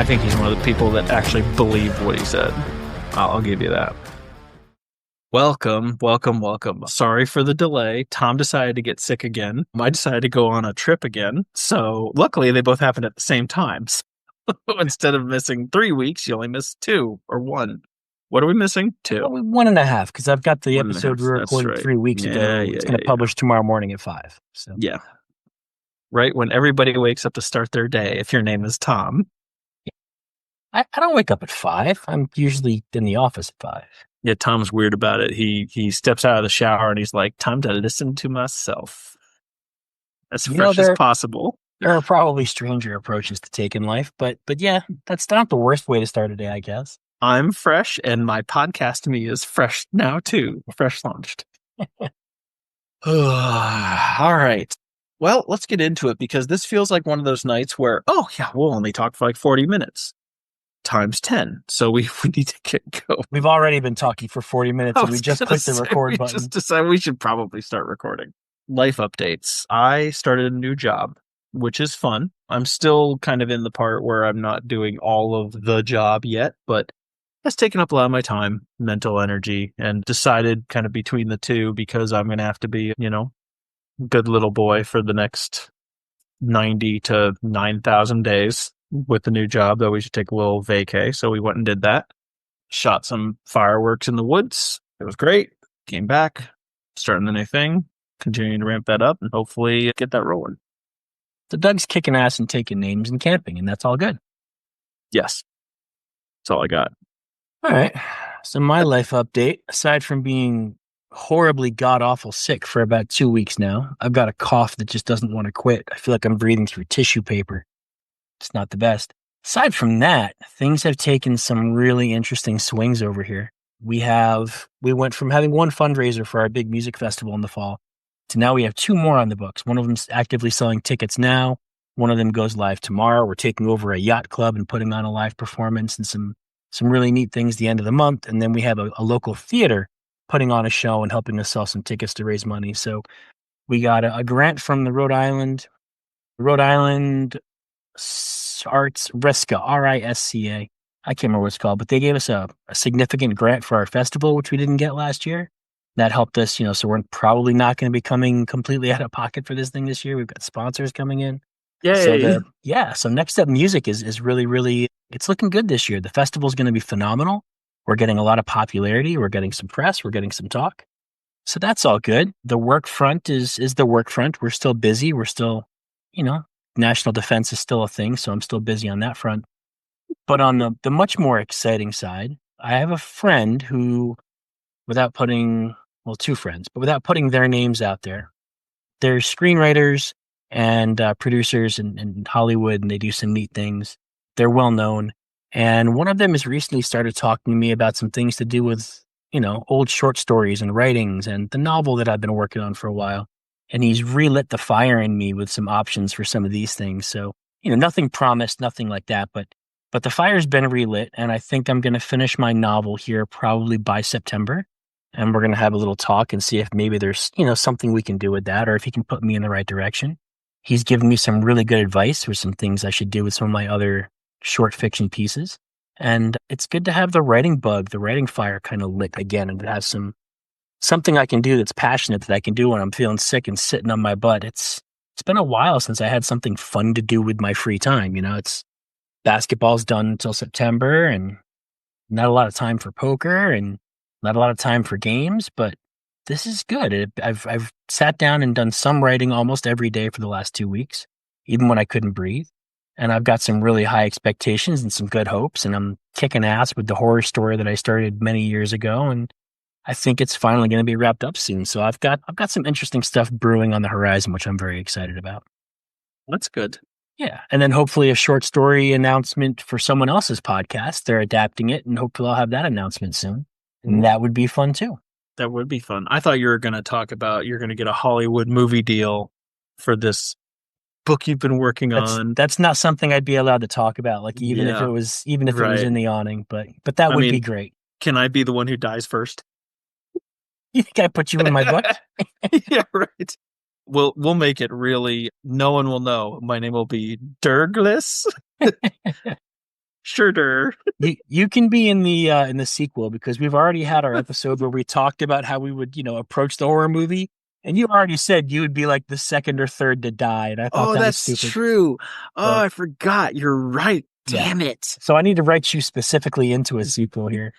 I think he's one of the people that actually believed what he said. I'll give you that. Welcome. Sorry for the delay. Tom decided to get sick again. I decided to go on a trip again. So luckily they both happened at the same time. So instead of missing 3 weeks, you only missed 2 or 1. What are we missing? 2. Well, 1.5, because I've got the 1.5. episode we recorded Right. 3 weeks ago. It's going to publish tomorrow morning at 5. So yeah. Right when everybody wakes up to start their day, if your name is Tom. I don't wake up at 5. I'm usually in the office at 5. Yeah, Tom's weird about it. He steps out of the shower and he's like, time to listen to myself. As fresh as possible. There are probably stranger approaches to take in life, but yeah, that's not the worst way to start a day, I guess. I'm fresh, and my podcast to me is fresh now, too. Fresh launched. All right. Well, let's get into it, because this feels like one of those nights where, oh, yeah, we'll only talk for like 40 minutes. Times 10. So we need to get going. We've already been talking for 40 minutes, and we just clicked the record button. We just decided we should probably start recording. Life updates. I started a new job, which is fun. I'm still kind of in the part where I'm not doing all of the job yet, but that's taken up a lot of my time, mental energy, and decided kind of between the two, because I'm going to have to be, good little boy for the next 90 to 9,000 days with the new job, that we should take a little vacay. So we went and did that. Shot some fireworks in the woods. It was great. Came back, starting the new thing, continuing to ramp that up, and hopefully get that rolling. So Doug's kicking ass and taking names and camping, and that's all good. Yes. That's all I got. All right. So my life update, aside from being horribly god-awful sick for about 2 weeks now, I've got a cough that just doesn't want to quit. I feel like I'm breathing through tissue paper. It's not the best. Aside from that, things have taken some really interesting swings over here. We went from having one fundraiser for our big music festival in the fall to now we have 2 more on the books. One of them's actively selling tickets now. One of them goes live tomorrow. We're taking over a yacht club and putting on a live performance and some really neat things the end of the month. And then we have a local theater putting on a show and helping us sell some tickets to raise money. So we got a grant from the Rhode Island Arts RISCA, RISCA. I can't remember what it's called, but they gave us a significant grant for our festival, which we didn't get last year. That helped us, so we're probably not going to be coming completely out of pocket for this thing this year. We've got sponsors coming in. So next up, music is really, really, it's looking good this year. The festival's going to be phenomenal. We're getting a lot of popularity. We're getting some press. We're getting some talk. So that's all good. The work front is the work front. We're still busy. We're still, national defense is still a thing. So I'm still busy on that front. But on the much more exciting side, I have a friend who, two friends, but without putting their names out there, they're screenwriters and producers in Hollywood, and they do some neat things. They're well known. And one of them has recently started talking to me about some things to do with, old short stories and writings and the novel that I've been working on for a while. And he's relit the fire in me with some options for some of these things. So, nothing promised, nothing like that, but the fire's been relit, and I think I'm going to finish my novel here probably by September. And we're going to have a little talk and see if maybe there's, something we can do with that, or if he can put me in the right direction. He's given me some really good advice for some things I should do with some of my other short fiction pieces. And it's good to have the writing bug, the writing fire kind of lit again, and to have something I can do that's passionate that I can do when I'm feeling sick and sitting on my butt. It's been a while since I had something fun to do with my free time. It's basketball's done until September, and not a lot of time for poker and not a lot of time for games, but this is good. I've sat down and done some writing almost every day for the last 2 weeks, even when I couldn't breathe. And I've got some really high expectations and some good hopes, and I'm kicking ass with the horror story that I started many years ago. And I think it's finally going to be wrapped up soon. So I've got some interesting stuff brewing on the horizon, which I'm very excited about. That's good. Yeah. And then hopefully a short story announcement for someone else's podcast. They're adapting it, and hopefully I'll have that announcement soon. And that would be fun too. That would be fun. I thought you were going to talk about you're going to get a Hollywood movie deal for this book you've been working on. That's not something I'd be allowed to talk about. Like even if it was in the awning, but that would be great. Can I be the one who dies first? You think I put you in my book? Yeah, right. We'll make it really. No one will know. My name will be Douglas. Sure. You can be in the sequel because we've already had our episode where we talked about how we would, approach the horror movie. And you already said you would be like the second or third to die. And I thought Oh, that was that's stupid. true. Oh, So I forgot. You're right. yeah. Damn it. So I need to write you specifically into a sequel here.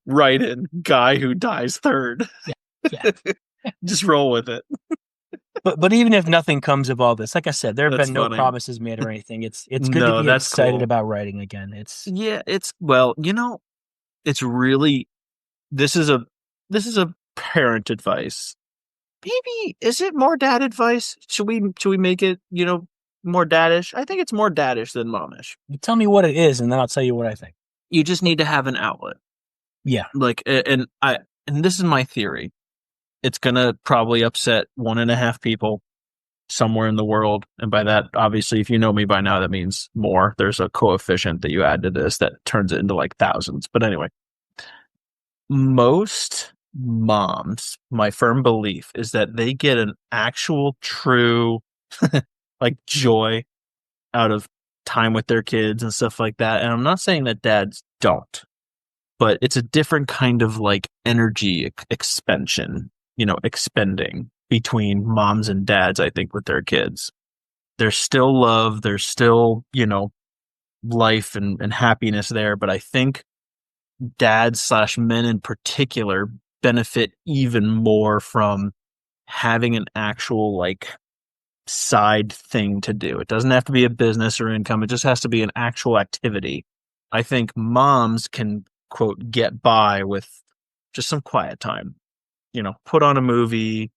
Right in. Guy who dies third. Yeah. Yeah. Just roll with it. But even if nothing comes of all this, like I said, there have That's been no funny. promises made or anything. It's good to No, be that's excited cool. about writing again. It's Yeah, well, it's really this is a this is a parent advice. Maybe is it more dad advice? Should we make it, more daddish? I think it's more daddish than momish. you tell me what it is, and then I'll tell you what I think. You just need to have an outlet. Yeah. Like and this is my theory. It's gonna probably upset 1.5 people somewhere in the world. And by that, obviously, if you know me by now, that means more. There's a coefficient that you add to this that turns it into like thousands. But anyway, most moms, my firm belief is that they get an actual true like joy out of time with their kids and stuff like that. And I'm not saying that dads don't, but it's a different kind of like energy expansion, expending between moms and dads, I think, with their kids. There's still love, there's still, life and happiness there. But I think dads slash men in particular benefit even more from having an actual like side thing to do. It doesn't have to be a business or income. It just has to be an actual activity. I think moms can quote get by with just some quiet time. Put on a movie,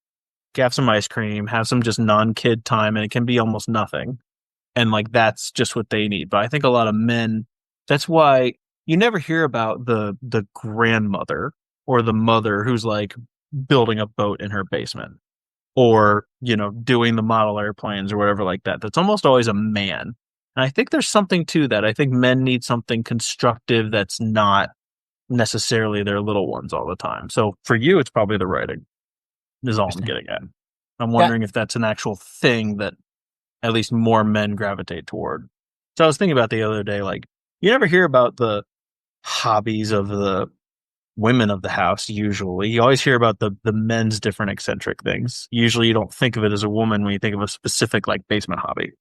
have some ice cream, have some just non-kid time, and it can be almost nothing. And like that's just what they need. But I think a lot of men, that's why you never hear about the grandmother or the mother who's like building a boat in her basement or, doing the model airplanes or whatever like that. That's almost always a man. And I think there's something to that. I think men need something constructive that's not necessarily their little ones all the time. So for you, it's probably the writing, is all I'm Interesting. getting at. I'm Yeah. wondering if that's an actual thing that at least more men gravitate toward. So I was thinking about the other day, like, you never hear about the hobbies of the women of the house, usually. You always hear about the men's different eccentric things. Usually you don't think of it as a woman when you think of a specific, like, basement hobby.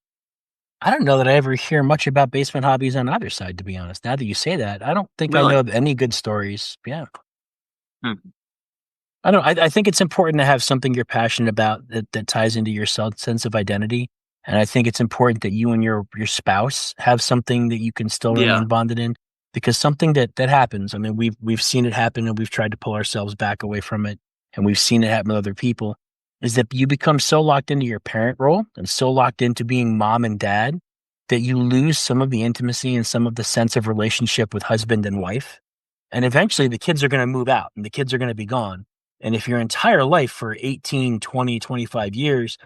I don't know that I ever hear much about basement hobbies on either side, to be honest. Now that you say that, I don't think I know Really? of any good stories. Yeah. Hmm. I don't I think it's important to have something you're passionate about that ties into your sense of identity. And I think it's important that you and your spouse have something that you can still Yeah. remain bonded in because something that happens. I mean, we've seen it happen and we've tried to pull ourselves back away from it. And we've seen it happen with other people is that you become so locked into your parent role and so locked into being mom and dad that you lose some of the intimacy and some of the sense of relationship with husband and wife. And eventually the kids are going to move out and the kids are going to be gone. And if your entire life for 18, 20, 25 years,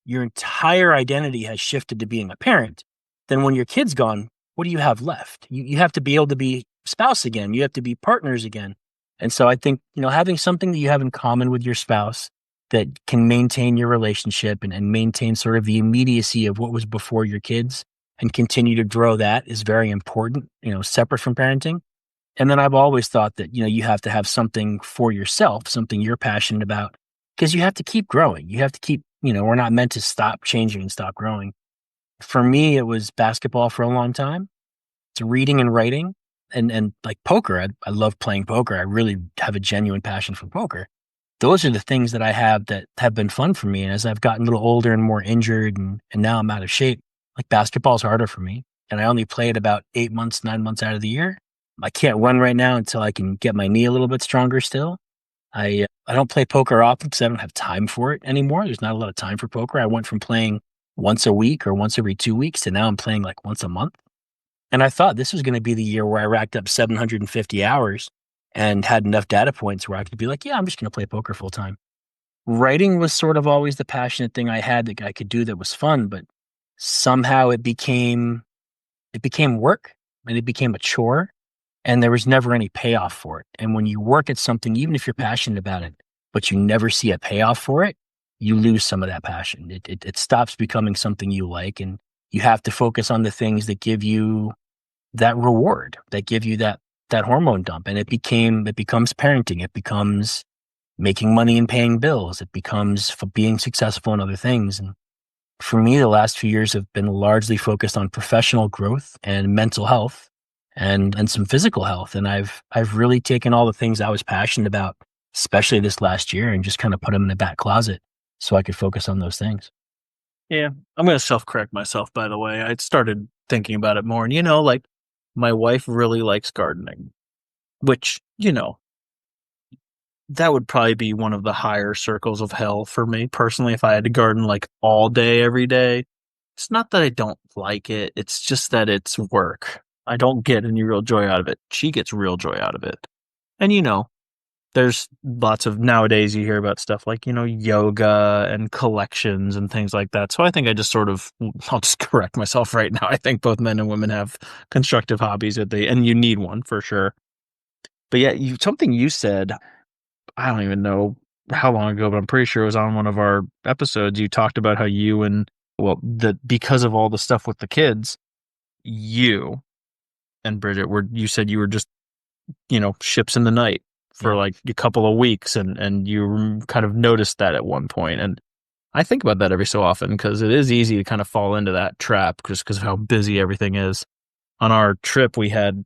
your entire identity has shifted to being a parent, then when your kid's gone, what do you have left? You have to be able to be spouse again. You have to be partners again. And so I think, having something that you have in common with your spouse that can maintain your relationship and maintain sort of the immediacy of what was before your kids and continue to grow that is very important, separate from parenting. And then I've always thought that, you have to have something for yourself, something you're passionate about, because you have to keep growing. You have to keep, we're not meant to stop changing and stop growing. For me, it was basketball for a long time. It's reading and writing and like poker. I love playing poker. I really have a genuine passion for poker. Those are the things that I have that have been fun for me. And as I've gotten a little older and more injured and now I'm out of shape, like basketball's harder for me. And I only play it about 8 months, 9 months out of the year. I can't run right now until I can get my knee a little bit stronger still. I don't play poker often because I don't have time for it anymore. There's not a lot of time for poker. I went from playing once a week or once every 2 weeks to now I'm playing like once a month. And I thought this was going to be the year where I racked up 750 hours and had enough data points where I could be like, yeah, I'm just going to play poker full time. Writing was sort of always the passionate thing I had that I could do that was fun, but somehow it became work and it became a chore and there was never any payoff for it. And when you work at something, even if you're passionate about it, but you never see a payoff for it, you lose some of that passion. It stops becoming something you like. And You have to focus on the things that give you that reward, that give you that hormone dump. And it becomes parenting. It becomes making money and paying bills. It becomes being successful in other things. And for me, the last few years have been largely focused on professional growth and mental health and some physical health. And I've really taken all the things I was passionate about, especially this last year, and just kind of put them in the back closet so I could focus on those things. Yeah, I'm gonna self-correct myself, by the way. I started thinking about it more, and like my wife really likes gardening, which, that would probably be one of the higher circles of hell for me personally if I had to garden like all day, every day. It's not that I don't like it, it's just that it's work. I don't get any real joy out of it. She gets real joy out of it. And there's lots of nowadays you hear about stuff like, yoga and collections and things like that. So I think I just I'll just correct myself right now. I think both men and women have constructive hobbies and you need one for sure. But yeah, something you said, I don't even know how long ago, but I'm pretty sure it was on one of our episodes. You talked about how because of all the stuff with the kids, you and Bridget you said you were just, ships in the night for Yeah. like a couple of weeks and you kind of noticed that at one point. And I think about that every so often because it is easy to kind of fall into that trap just because of how busy everything is. On our trip, we had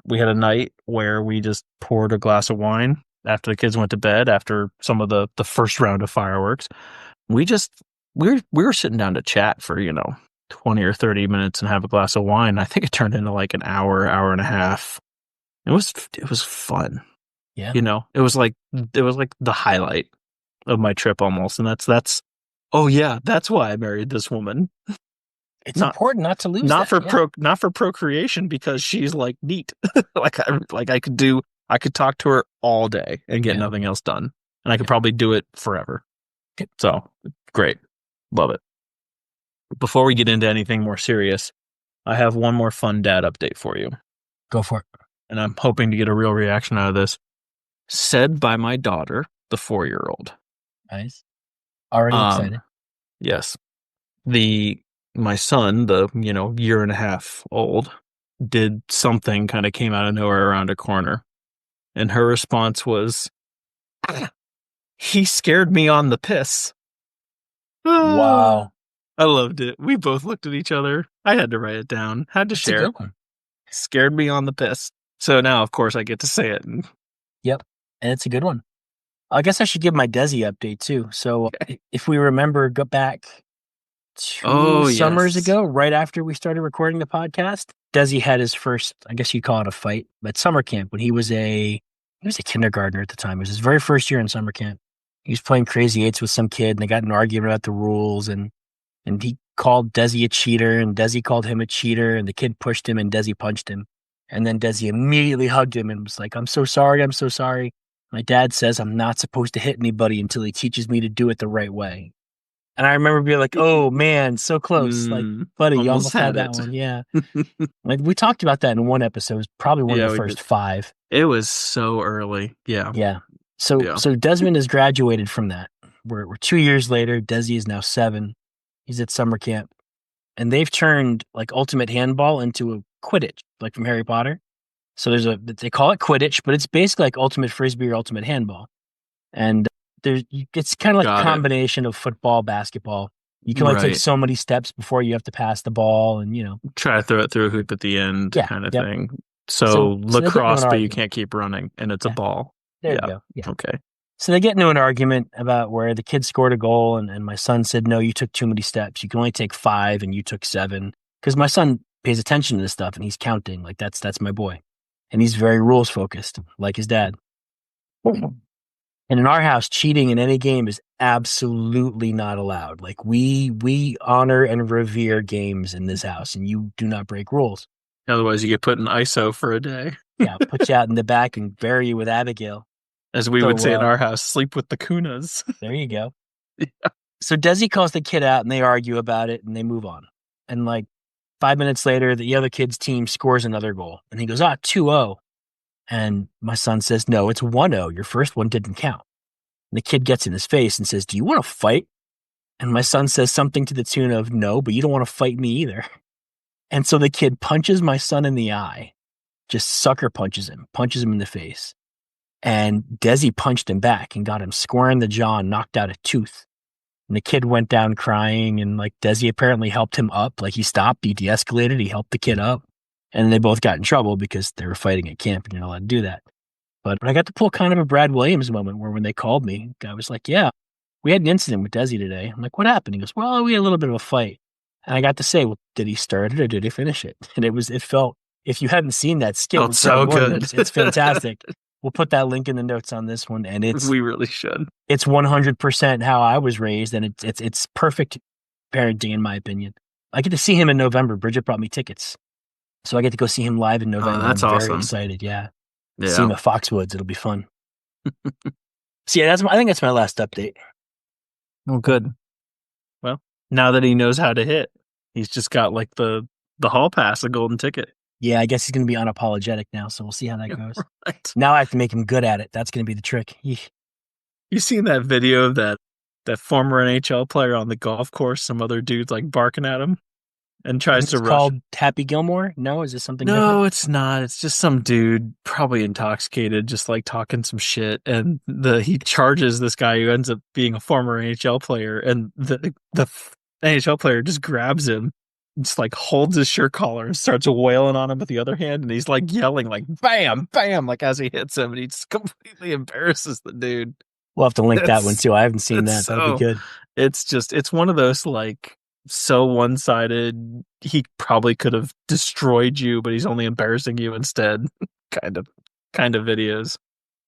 a night where we just poured a glass of wine after the kids went to bed after some of the first round of fireworks. We just we were sitting down to chat for 20 or 30 minutes and have a glass of wine. I think it turned into like an hour and a half. It was fun. Yeah. It was like the highlight of my trip almost. And that's oh yeah, that's why I married this woman. It's Not important not to lose not that. for Yeah. not for procreation because she's like neat. I could talk to her all day and get Yeah. nothing else done. And I could Yeah. probably do it forever. So great. Love it. Before we get into anything more serious, I have one more fun dad update for you. Go for it. And I'm hoping to get a real reaction out of this. Said by my daughter, the 4-year-old. Nice. Already Um, excited. yes. My son, the, year and a half old, did something kind of came out of nowhere around a corner. And her response was, "Ah, he scared me on the piss." Ah, Wow. I loved it. We both looked at each other. I had to write it down, had to That's a share. good one. Scared me on the piss. So now, of course, I get to say it. Yep. And it's a good one. I guess I should give my Desi update too. So Okay. if we remember, go back 2 Oh, summers yes. ago, right after we started recording the podcast, Desi had his first, I guess you'd call it a fight, but summer camp when he was a kindergartner at the time. It was his very first year in summer camp. He was playing crazy eights with some kid and they got in an argument about the rules and he called Desi a cheater and Desi called him a cheater and the kid pushed him and Desi punched him. And then Desi immediately hugged him and was like, I'm so sorry. I'm so sorry. My dad says I'm not supposed to hit anybody until he teaches me to do it the right way. And I remember being like, oh man, so close. Like, buddy, you Almost almost had had that it. one. Yeah. Like we talked about that in one episode, it was probably one of Yeah, the we first did. five. It was so early. Yeah. Yeah. So Yeah. so Desmond has graduated from that. We're 2 years later. Desi is now 7. He's at summer camp. And they've turned like ultimate handball into a Quidditch, like from Harry Potter. So they call it Quidditch, but it's basically like ultimate frisbee or ultimate handball. And it's kind of like a Got it. combination of football, basketball. You can only take Right. so many steps before you have to pass the ball, and Try to throw it through a hoop at the end yeah, kind of yep. thing. So So so they get into an lacrosse, but you argument. can't keep running and it's a Yeah, ball. there you Yeah. go. Yeah. Okay. So they get into an argument about where the kid scored a goal, and my son said, "No, you took too many steps. You can only take 5, and you took 7." Because my son pays attention to this stuff, and he's counting. Like that's my boy, and he's very rules focused, like his dad. And in our house, cheating in any game is absolutely not allowed. Like we honor and revere games in this house, and you do not break rules. Otherwise, you get put in ISO for a day. Yeah, put you out in the back and bury you with Abigail. As we would So say in our house, sleep with the Kunas. there you go. So Desi calls the kid out, and they argue about it, and they move on. And like 5 minutes later, the other kid's team scores another goal, and he goes, 2-0. And my son says, no, it's 1-0. Your first one didn't count. And the kid gets in his face and says, do you want to fight? And my son says something to the tune of, "No, but you don't want to fight me either." And so the kid punches my son in the eye, just sucker punches him in the face. And Desi punched him back and got him square in the jaw and knocked out a tooth. And the kid went down crying, and like Desi apparently helped him up. Like he stopped, he de-escalated, he helped the kid up. And they both got in trouble because they were fighting at camp and you're not allowed to do that. But I got to pull kind of a Brad Williams moment where when they called me, the guy was like, "Yeah, we had an incident with Desi today." I'm like, "What happened?" He goes, "Well, we had a little bit of a fight." And I got to say, "Well, did he start it or did he finish it?" And it felt, if you hadn't seen that skit Oh, with it's Brad so Williams, good. it's fantastic. We'll put that link in the notes on this one. And We really should. it's 100% how I was raised. And it's perfect parenting, in my opinion. I get to see him in November. Bridget brought me tickets. So I get to go see him live in Oh, November. that's I'm very awesome. excited. Yeah. See him Yeah. at Foxwoods. It'll be fun. So yeah, I think that's my last update. Well, good. Well, now that he knows how to hit, he's just got like the hall pass, the golden ticket. Yeah, I guess he's going to be unapologetic now. So we'll see how that goes. Right. Now I have to make him good at it. That's going to be the trick. You seen that video of that former NHL player on the golf course? Some other dude's like barking at him and I tries think to it's rush. called Happy Gilmore. No, is this something different? No, it's not. It's just some dude, probably intoxicated, just like talking some shit. And he charges this guy who ends up being a former NHL player, and the NHL player just grabs him, just like holds his shirt collar and starts wailing on him with the other hand, and he's like yelling like "bam, bam!" like as he hits him, and he just completely embarrasses the dude. We'll have to link that one It's too. I haven't seen it's that. That'll be so good. it's one of those like so one-sided. He probably could have destroyed you, but he's only embarrassing you instead. kind of videos.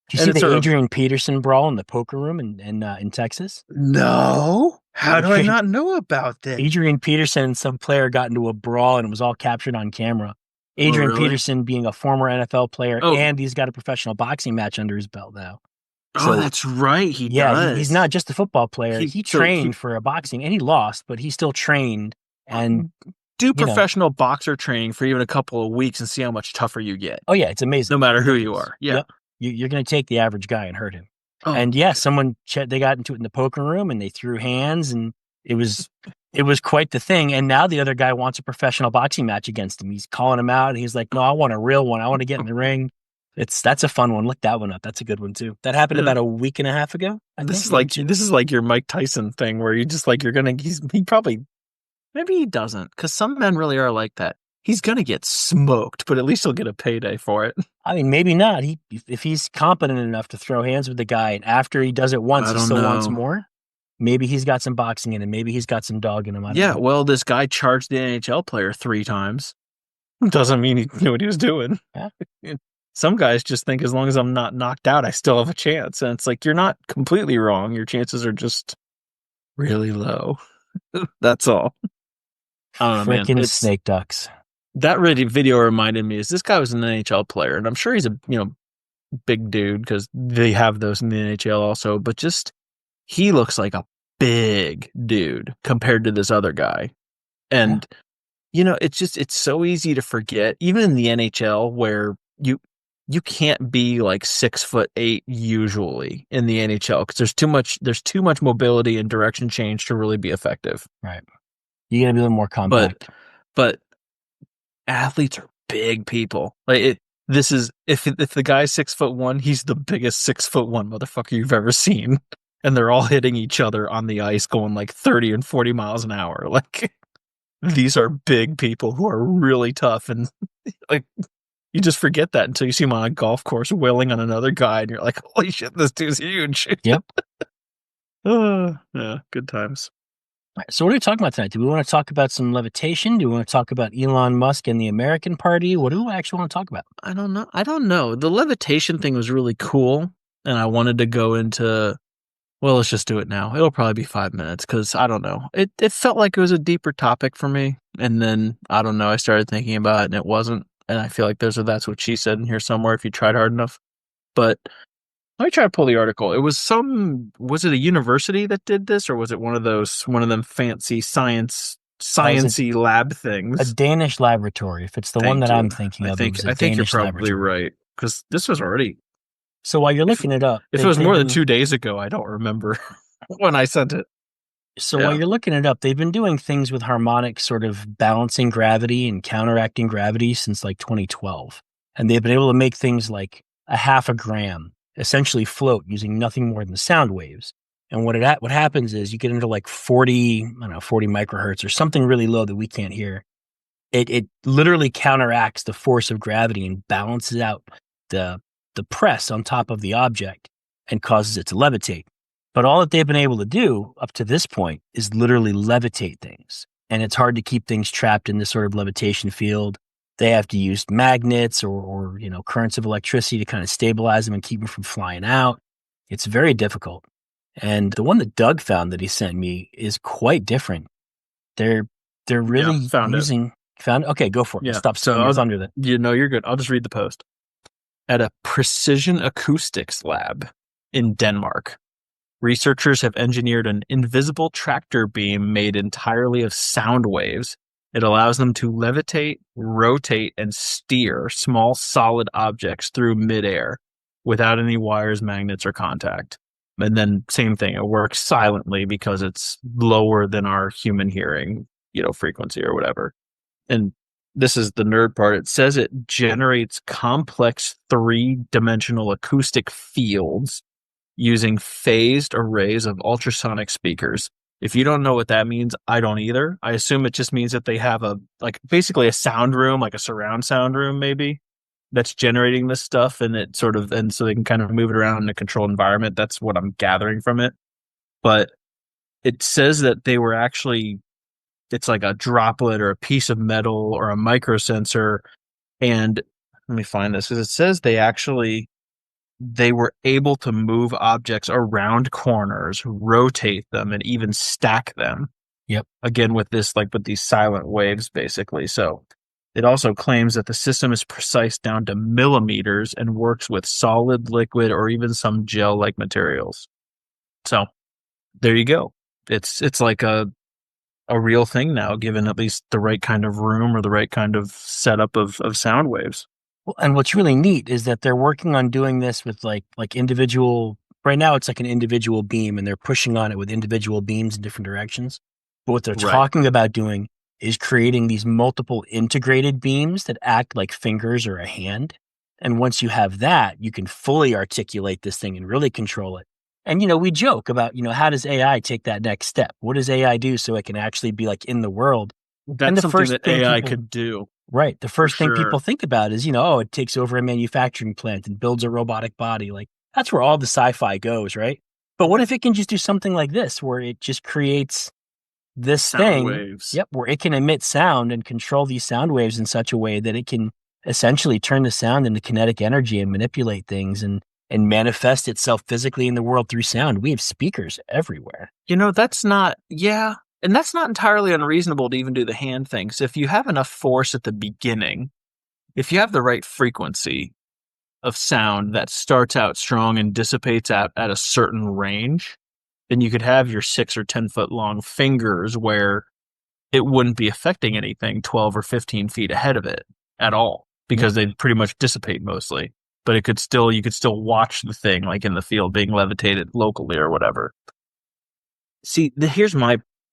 Did you And see it's the sort of Adrian Peterson brawl in the poker room in Texas? no. How do I not know about this? Adrian Peterson and some player got into a brawl and it was all captured on camera. Oh, Adrian really? Peterson being a former NFL player, Oh, and he's got a professional boxing match under his belt now. oh, So that's right. He yeah, does. he's not just a football player. He He so he trained for a boxing and he lost, but he still trained. And do you know, professional boxer training for even a couple of weeks and see how much tougher you get, oh yeah, it's amazing. no matter who you Ridiculous. are. Yeah. Yep. You're going to take the average guy and hurt him. Oh, And yeah, they got into it in the poker room and they threw hands and it was quite the thing. And now the other guy wants a professional boxing match against him. He's calling him out and he's like, "No, I want a real one. I want to get in the ring." That's a fun one. Look that one up. That's a good one too. That happened yeah. about a week and a half ago. This is like your Mike Tyson thing where you just like he probably maybe he doesn't, because some men really are like that. He's gonna get smoked, but at least he'll get a payday for it. I mean, maybe not. If he's competent enough to throw hands with the guy, and after he does it once, he still wants more. Maybe he's got some boxing in him. Maybe he's got some dog in him. I don't know. Well, this guy charged the NHL player 3 times. Doesn't mean he knew what he was doing. Yeah. Some guys just think as long as I'm not knocked out, I still have a chance. And it's like, you're not completely wrong. Your chances are just really low. That's all. I don't know, man. Freaking snake ducks. That really video reminded me is this guy was an NHL player, and I'm sure he's a big dude because they have those in the NHL also, but just he looks like a big dude compared to this other guy. And it's so easy to forget, even in the NHL where you can't be like 6'8" usually in the NHL because there's too much mobility and direction change to really be effective. Right. You gotta be a little more compact. But athletes are big people. Like this is if the guy's 6'1", he's the biggest 6'1" motherfucker you've ever seen, and they're all hitting each other on the ice, going like 30 and 40 miles an hour. Like these are big people who are really tough, and like you just forget that until you see him on a golf course wailing on another guy, and you're like, "Holy shit, this dude's huge!" Yep. Yeah, good times. So what are we talking about tonight? Do we want to talk about some levitation? Do we want to talk about Elon Musk and the American Party? What do we actually want to talk about? I don't know. The levitation thing was really cool, and I wanted to go into. Well, let's just do it now. It'll probably be 5 minutes because I don't know. It felt like it was a deeper topic for me, and then I don't know. I started thinking about it, and it wasn't. And I feel like that's what she said in here somewhere if you tried hard enough. But let me try to pull the article. It was was it a university that did this, or was it one of them fancy sciencey lab things? A Danish laboratory. If it's the one that I'm thinking of, I think you're probably right because this was already. So while you're looking it up, if it was more than 2 days ago, I don't remember when I sent it. So while Yeah. you're looking it up, they've been doing things with harmonic sort of balancing gravity and counteracting gravity since like 2012. And they've been able to make things like a half a gram essentially float using nothing more than sound waves. And what happens is you get into like 40, I don't know, 40 microhertz or something really low that we can't hear. It literally counteracts the force of gravity and balances out the the press on top of the object and causes it to levitate. But all that they've been able to do up to this point is literally levitate things. And it's hard to keep things trapped in this sort of levitation field. They have to use magnets or currents of electricity to kind of stabilize them and keep them from flying out. It's very difficult. And the one that Doug found that he sent me is quite different. They're they're Yeah. really Found it. using found okay, go for it. I'll Yeah. stop So stealing your thunder then. you're good. I'll just read the post. At a precision acoustics lab in Denmark, researchers have engineered an invisible tractor beam made entirely of sound waves. It allows them to levitate, rotate, and steer small solid objects through midair without any wires, magnets, or contact. And then same thing, it works silently because it's lower than our human hearing, frequency or whatever. And this is the nerd part. It says it generates complex three-dimensional acoustic fields using phased arrays of ultrasonic speakers. If you don't know what that means, I don't either. I assume it just means that they have basically a sound room, like a surround sound room, maybe, that's generating this stuff, and so they can kind of move it around in a controlled environment. That's what I'm gathering from it. But it says that they were actually, it's like a droplet or a piece of metal or a microsensor. And let me find this because it says they were able to move objects around corners, rotate them, and even stack them. Yep. Again, with these silent waves, basically. So it also claims that the system is precise down to millimeters and works with solid, liquid, or even some gel-like materials. So there you go. It's like a real thing now, given at least the right kind of room or the right kind of setup of sound waves. Well, and what's really neat is that they're working on doing this with like individual. Right now, it's like an individual beam, and they're pushing on it with individual beams in different directions. But what they're Right. talking about doing is creating these multiple integrated beams that act like fingers or a hand. And once you have that, you can fully articulate this thing and really control it. And we joke about how does AI take that next step? What does AI do so it can actually be like in the world? And That's the something first that thing AI people could do Right. The for first thing people sure. think about is, oh, it takes over a manufacturing plant and builds a robotic body. Like that's where all the sci-fi goes, right? But what if it can just do something like this, where it just creates this Sound thing, waves. yep, where it can emit sound and control these sound waves in such a way that it can essentially turn the sound into kinetic energy and manipulate things and manifest itself physically in the world through sound. We have speakers everywhere. That's not, yeah. And that's not entirely unreasonable to even do the hand things. If you have enough force at the beginning, if you have the right frequency of sound that starts out strong and dissipates at a certain range, then you could have your 6 or 10 foot long fingers where it wouldn't be affecting anything 12 or 15 feet ahead of it at all Yep. because they'd pretty much dissipate mostly. But you could still watch the thing like in the field being levitated locally or whatever. See, here's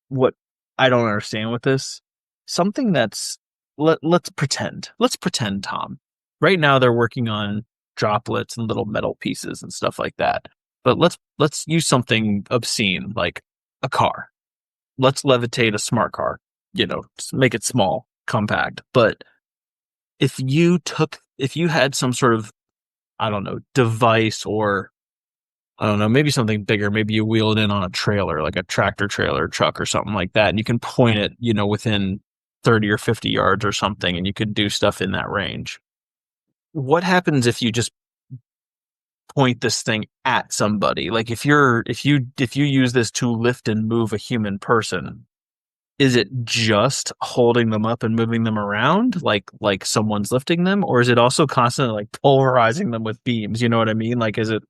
what I don't understand with this. Something that's let's pretend. Let's pretend, Tom. Right now they're working on droplets and little metal pieces and stuff like that. But let's use something obscene like a car. Let's levitate a smart car. Just make it small, compact. But if you had some sort of, I don't know, device, or I don't know, maybe something bigger. Maybe you wheel it in on a trailer, like a tractor trailer truck or something like that. And you can point it, within 30 or 50 yards or something, and you could do stuff in that range. What happens if you just point this thing at somebody? Like if you use this to lift and move a human person, is it just holding them up and moving them around like someone's lifting them, or is it also constantly like polarizing them with beams? You know what I mean? Like, is it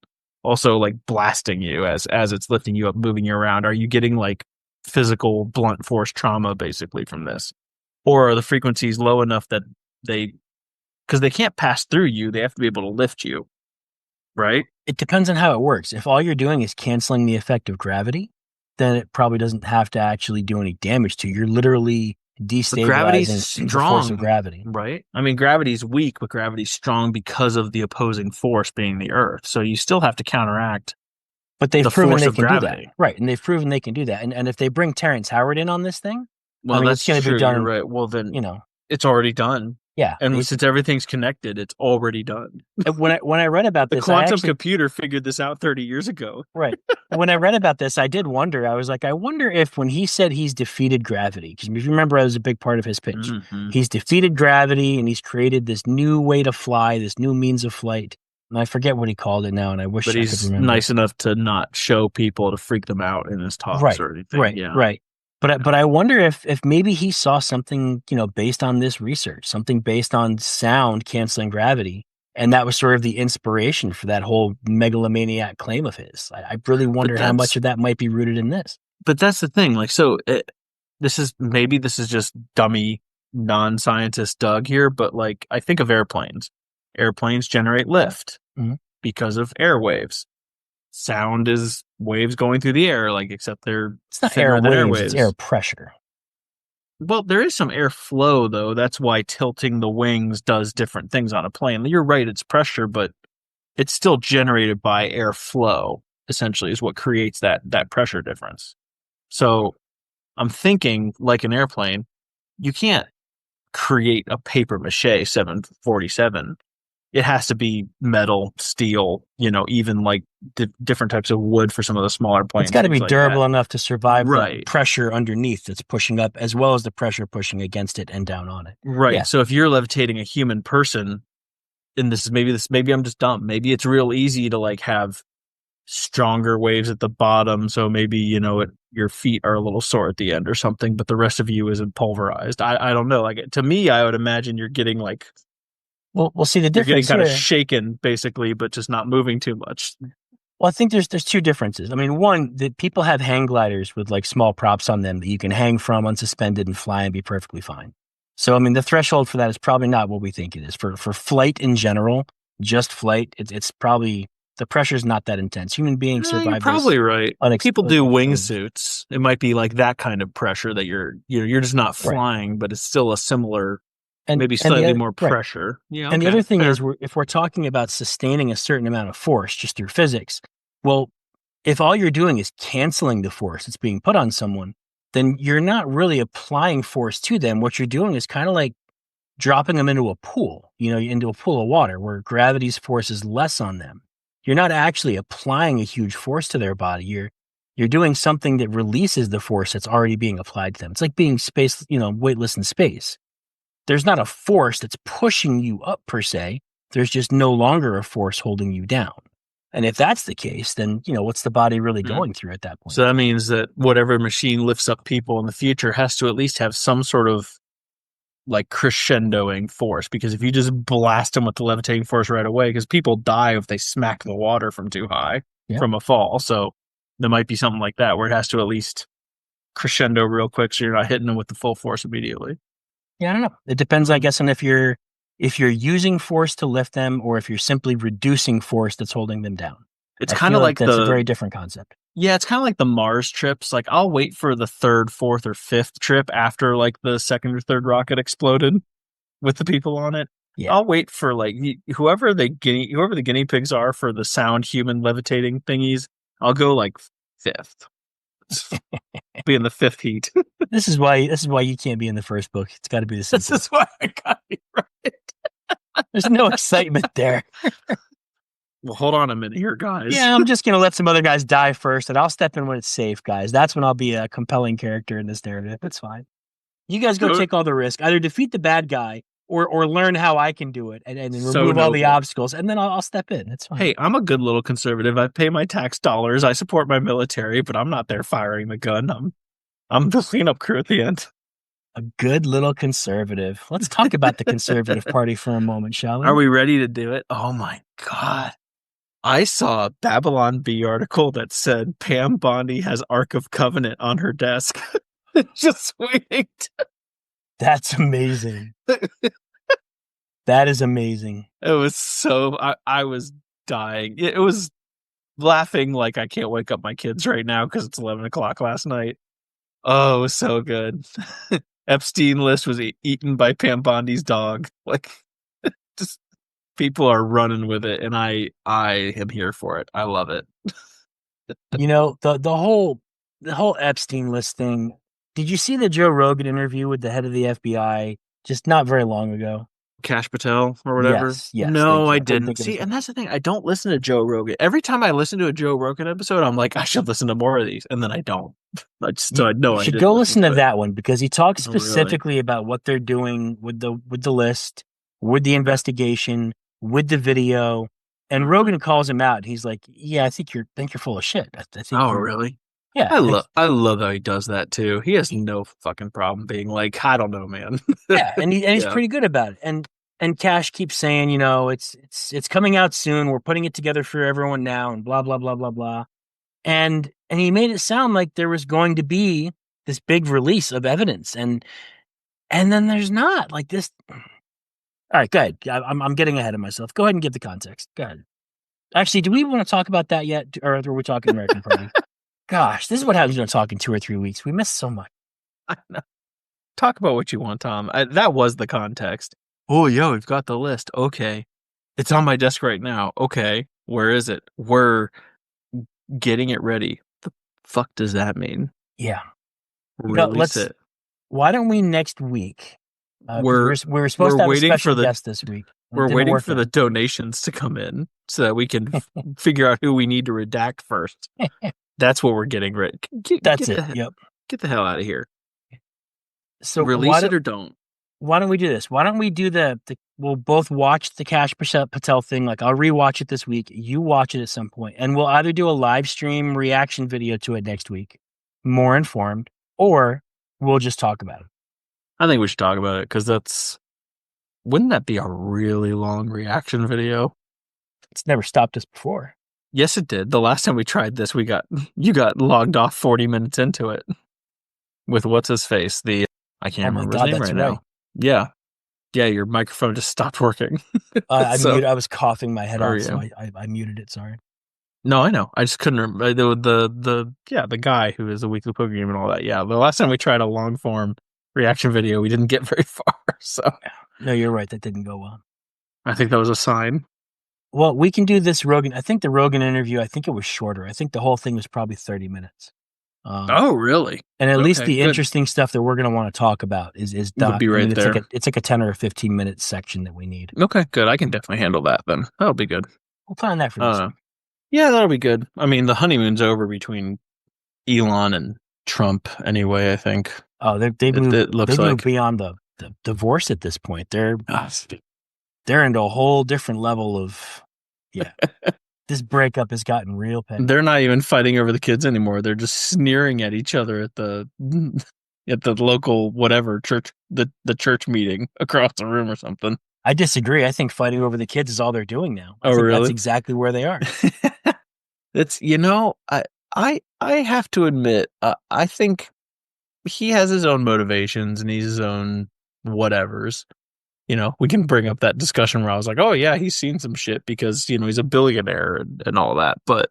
also like blasting you as it's lifting you up, moving you around? Are you getting like physical blunt force trauma basically from this, or are the frequencies low enough that they because they can't pass through you, they have to be able to lift you, right? It depends on how it works. If all you're doing is canceling the effect of gravity, then it probably doesn't have to actually do any damage to you. You're literally But gravity's destabilizing the force of strong, gravity. right? I mean, gravity's weak, but gravity's strong because of the opposing force being the Earth. So you still have to counteract But they've the proven force they of can do that. gravity. Right. And they've proven they can do that. And if they bring Terrence Howard in on this thing, I Well, mean, it's that's going to be true. You're done, right. Well, then you know, it's already done. yeah. And since everything's connected, it's already done. When I read about The this, I quantum actually, computer figured this out 30 years ago. right. When I read about this, I did wonder. I was like, I wonder if when he said he's defeated gravity, because if you remember, that was a big part of his pitch. Mm-hmm. He's defeated gravity and he's created this new way to fly, this new means of flight. And I forget what he called it now, and I wish But I could he's remember. nice enough to not show people to freak them out in his talks Right, or anything. Yeah. right. But I wonder if maybe he saw something, based on this research, something based on sound canceling gravity, and that was sort of the inspiration for that whole megalomaniac claim of his. I really But wonder how much that's of that might be rooted in this. but that's the thing. Like, so this is just dummy non-scientist Doug here, but like I think of airplanes. Airplanes generate lift Mhm. because of airwaves. Sound is waves going through the air, like except they're It's not air thinner than waves; it's air airwaves. pressure. Well, there is some airflow though. That's why tilting the wings does different things on a plane. You're right, it's pressure, but it's still generated by airflow, essentially, is what creates that pressure difference. So I'm thinking, like an airplane, you can't create a paper mache 747. It has to be metal, steel, even like different types of wood for some of the smaller It's planes, got to things be like that. durable enough to survive the Right. pressure underneath that's pushing up, as well as the pressure pushing against it and down on it. Right. Yeah, So if you're levitating a human person, and maybe I'm just dumb. Maybe it's real easy to like have stronger waves at the bottom, so maybe your feet are a little sore at the end or something, but the rest of you isn't pulverized. I don't know. Like to me, I would imagine we'll see the you're getting difference kind of here. shaken basically, but just not moving too much. Well, I think there's two differences. I mean, one, that people have hang gliders with like small props on them that you can hang from unsuspended and fly and be perfectly fine. So, I mean, the threshold for that is probably not what we think it is. For flight in general, just flight, it's probably the pressure is not that intense. Human beings You're survive this probably right. People do unexposed. wingsuits. It might be like that kind of pressure that you're just not Right. flying, but it's still a similar, And maybe and the slightly other more right. pressure. Yeah, And the okay, other thing fair. is, if we're talking about sustaining a certain amount of force just through physics, well, if all you're doing is canceling the force that's being put on someone, then you're not really applying force to them. What you're doing is kind of like dropping them into a pool, into a pool of water where gravity's force is less on them. You're not actually applying a huge force to their body. You're doing something that releases the force that's already being applied to them. It's like being weightless in space. There's not a force that's pushing you up per se. There's just no longer a force holding you down. And if that's the case, then, what's the body really Mm. going through at that point? So that means that whatever machine lifts up people in the future has to at least have some sort of like crescendoing force, because if you just blast them with the levitating force right away, because people die if they smack the water from too high Yeah. from a fall. So there might be something like that where it has to at least crescendo real quick so you're not hitting them with the full force immediately. Yeah, I don't know. It depends, I guess, on if you're using force to lift them or if you're simply reducing force that's holding them down. It's I kind feel of like like that's a very different concept. it's kind of like the Mars trips. Like I'll wait for the third, fourth, or fifth trip after like the second or third rocket exploded with the people on it. Yeah. I'll wait for like whoever the guinea pigs are for the sound human levitating thingies. I'll go like fifth. Be in the fifth heat. This is why you can't be in the first book. It's got to be the This sequel. is why I got it right. There's no excitement there. Well, hold on a minute here, guys. Yeah, I'm just going to let some other guys die first, and I'll step in when it's safe, guys. That's when I'll be a compelling character in this narrative. It's fine. You guys go So, take all the risk. Either defeat the bad guy or learn how I can do it and so remove all the noble. obstacles, and then I'll step in. It's fine. Hey, I'm a good little conservative. I pay my tax dollars. I support my military, but I'm not there firing the gun. I'm the cleanup crew at the end. A good little conservative. Let's talk about the conservative party for a moment, shall we? Are we ready to do it? Oh my god. I saw a Babylon Bee article that said Pam Bondi has Ark of Covenant on her desk. Just waiting. That's amazing. That is amazing. It was so I was dying. It was laughing like I can't wake up my kids right now because it's 11 o'clock last night. Oh, it was so good. Epstein list was eaten by Pam Bondi's dog. Like, just people are running with it, and I am here for it. I love it. You know, the whole Epstein list thing. Did you see the Joe Rogan interview with the head of the FBI just not very long ago? Cash Patel or whatever. Yes, No, thank you. I I couldn't didn't. think of his See, and name. that's the thing. I don't listen to Joe Rogan. Every time I listen to a Joe Rogan episode, I'm like, I should listen to more of these, and then I don't. I just You, so I know you I should didn't go listen listen to to it. that one because he talks Oh, really? specifically about what they're doing with the list, with the Okay. investigation, with the video. And Mhm. Rogan calls him out. He's like, "Yeah, I think you're full of shit. I think Oh, you're, really? yeah, I think I love how he does that too. He has no fucking problem being like, I don't know, man. yeah." And he's Yeah. pretty good about it. And Cash keeps saying, it's coming out soon. We're putting it together for everyone now, and blah blah blah blah blah. And he made it sound like there was going to be this big release of evidence, and then there's not like this. All right, go ahead. I'm getting ahead of myself. Go ahead and give the context. Go ahead. Actually, do we want to talk about that yet, or are we talking American Party? Gosh, this is what happens when talking 2 or 3 weeks. We miss so much. I know. Talk about what you want, Tom. That was the context. Oh, yeah, we've got the list. Okay. It's on my desk right now. Okay. Where is it? We're getting it ready. The fuck does that mean? Yeah, Release let's. it. Why don't we next week? Because We're we were supposed we're to have a waiting special for the guest this week, and it we're didn't waiting work for the out. donations to come in so that we can figure out who we need to redact first. That's what we're getting ready. That's it. Yep. Get the hell out of here. So Release it or don't. why don't we do this? Why don't we do the we'll both watch the Cash Patel thing. Like I'll rewatch it this week. You watch it at some point, and we'll either do a live stream reaction video to it next week, more informed, or we'll just talk about it. I think we should talk about it because that's wouldn't that be a really long reaction video? It's never stopped us before. Yes, it did. The last time we tried this, we got you got logged off 40 minutes into it with what's his face. The I Oh can't my remember his God, name that's right right. now. Yeah, yeah, your microphone just stopped working. So, I was coughing my head or off, so yeah, I muted it. Sorry. no, I know. I just couldn't remember the guy who is a weekly poker game and all that. Yeah, the last time we tried a long form reaction video, we didn't get very far. So No, you're right. That didn't go well. I think that was a sign. Well, we can do this Rogan. I think the Rogan interview. I think it was shorter. I think the whole thing was probably 30 minutes. Um, Oh, really? and at least Okay, the good. interesting stuff that we're going to want to talk about is We'll done. be I mean, right there. it's like a 10 or a 15 minute section that we need. Okay, good. I can definitely handle that then. That'll be good. We'll plan that for this week. Yeah, that'll be good. I mean, the honeymoon's over between Elon and Trump anyway, I think. Oh, It looks they've moved like. beyond the divorce at this point. Ah, They're into a whole different level of yeah. This breakup has gotten real petty. they're not even fighting over the kids anymore. They're just sneering at each other at the at the local whatever church the church meeting across the room or something. I disagree. I think fighting over the kids is all they're doing now. I Oh, think that's really? exactly where they are. It's I have to admit, I think he has his own motivations and he's his own whatevers. We can bring up that discussion where I was like, oh yeah, he's seen some shit because, he's a billionaire and all that. But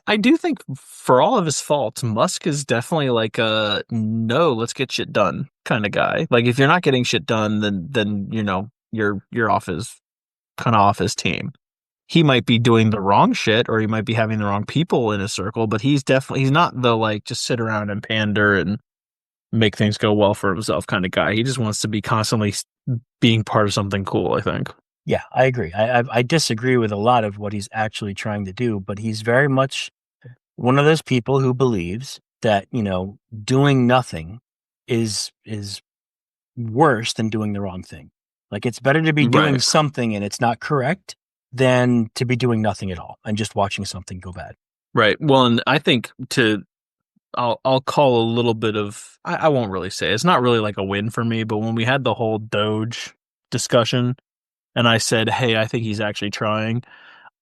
I do think for all of his faults, Musk is definitely like a no, let's get shit done kind of guy. Like if you're not getting shit done, then you're off his team. He might be doing the wrong shit or he might be having the wrong people in his circle, but he's not the like just sit around and pander and make things go well for himself kind of guy. He just wants to be constantly being part of something cool, I think. Yeah, I agree. I disagree with a lot of what he's actually trying to do, but he's very much one of those people who believes that doing nothing is worse than doing the wrong thing. Like it's better to be doing Right. something and it's not correct than to be doing nothing at all and just watching something go bad. Right. Well, and I think I'll call a little bit of I won't really say it's not really like a win for me, but when we had the whole Doge discussion and I said, hey, I think he's actually trying,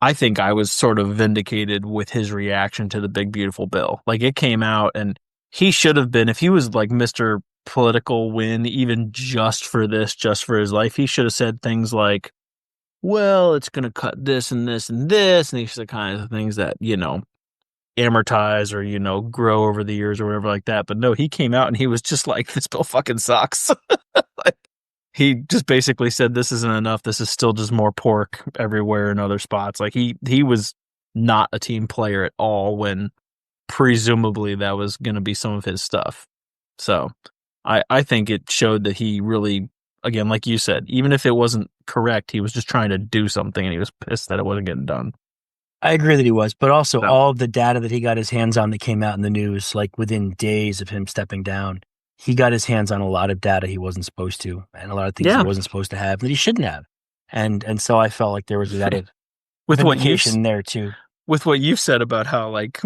I think I was sort of vindicated with his reaction to the big beautiful bill. Like it came out and he should have been, if he was like Mr. Political win, even just for this, just for his life, he should have said things like, well, it's going to cut this and this and this. And these are the kinds of things that, amortize or, grow over the years or whatever like that. But no, he came out and he was just like, this bill fucking sucks. Like, he just basically said, this isn't enough. This is still just more pork everywhere in other spots. Like he was not a team player at all when presumably that was going to be some of his stuff. So I think it showed that he really, again, like you said, even if it wasn't correct, he was just trying to do something and he was pissed that it wasn't getting done. I agree that he was, but also So, all of the data that he got his hands on that came out in the news, like within days of him stepping down, he got his hands on a lot of data he wasn't supposed to, and a lot of things he yeah, wasn't supposed to have that he shouldn't have. And so I felt like there was a lot of with what you vindication there too. with what you've said about how like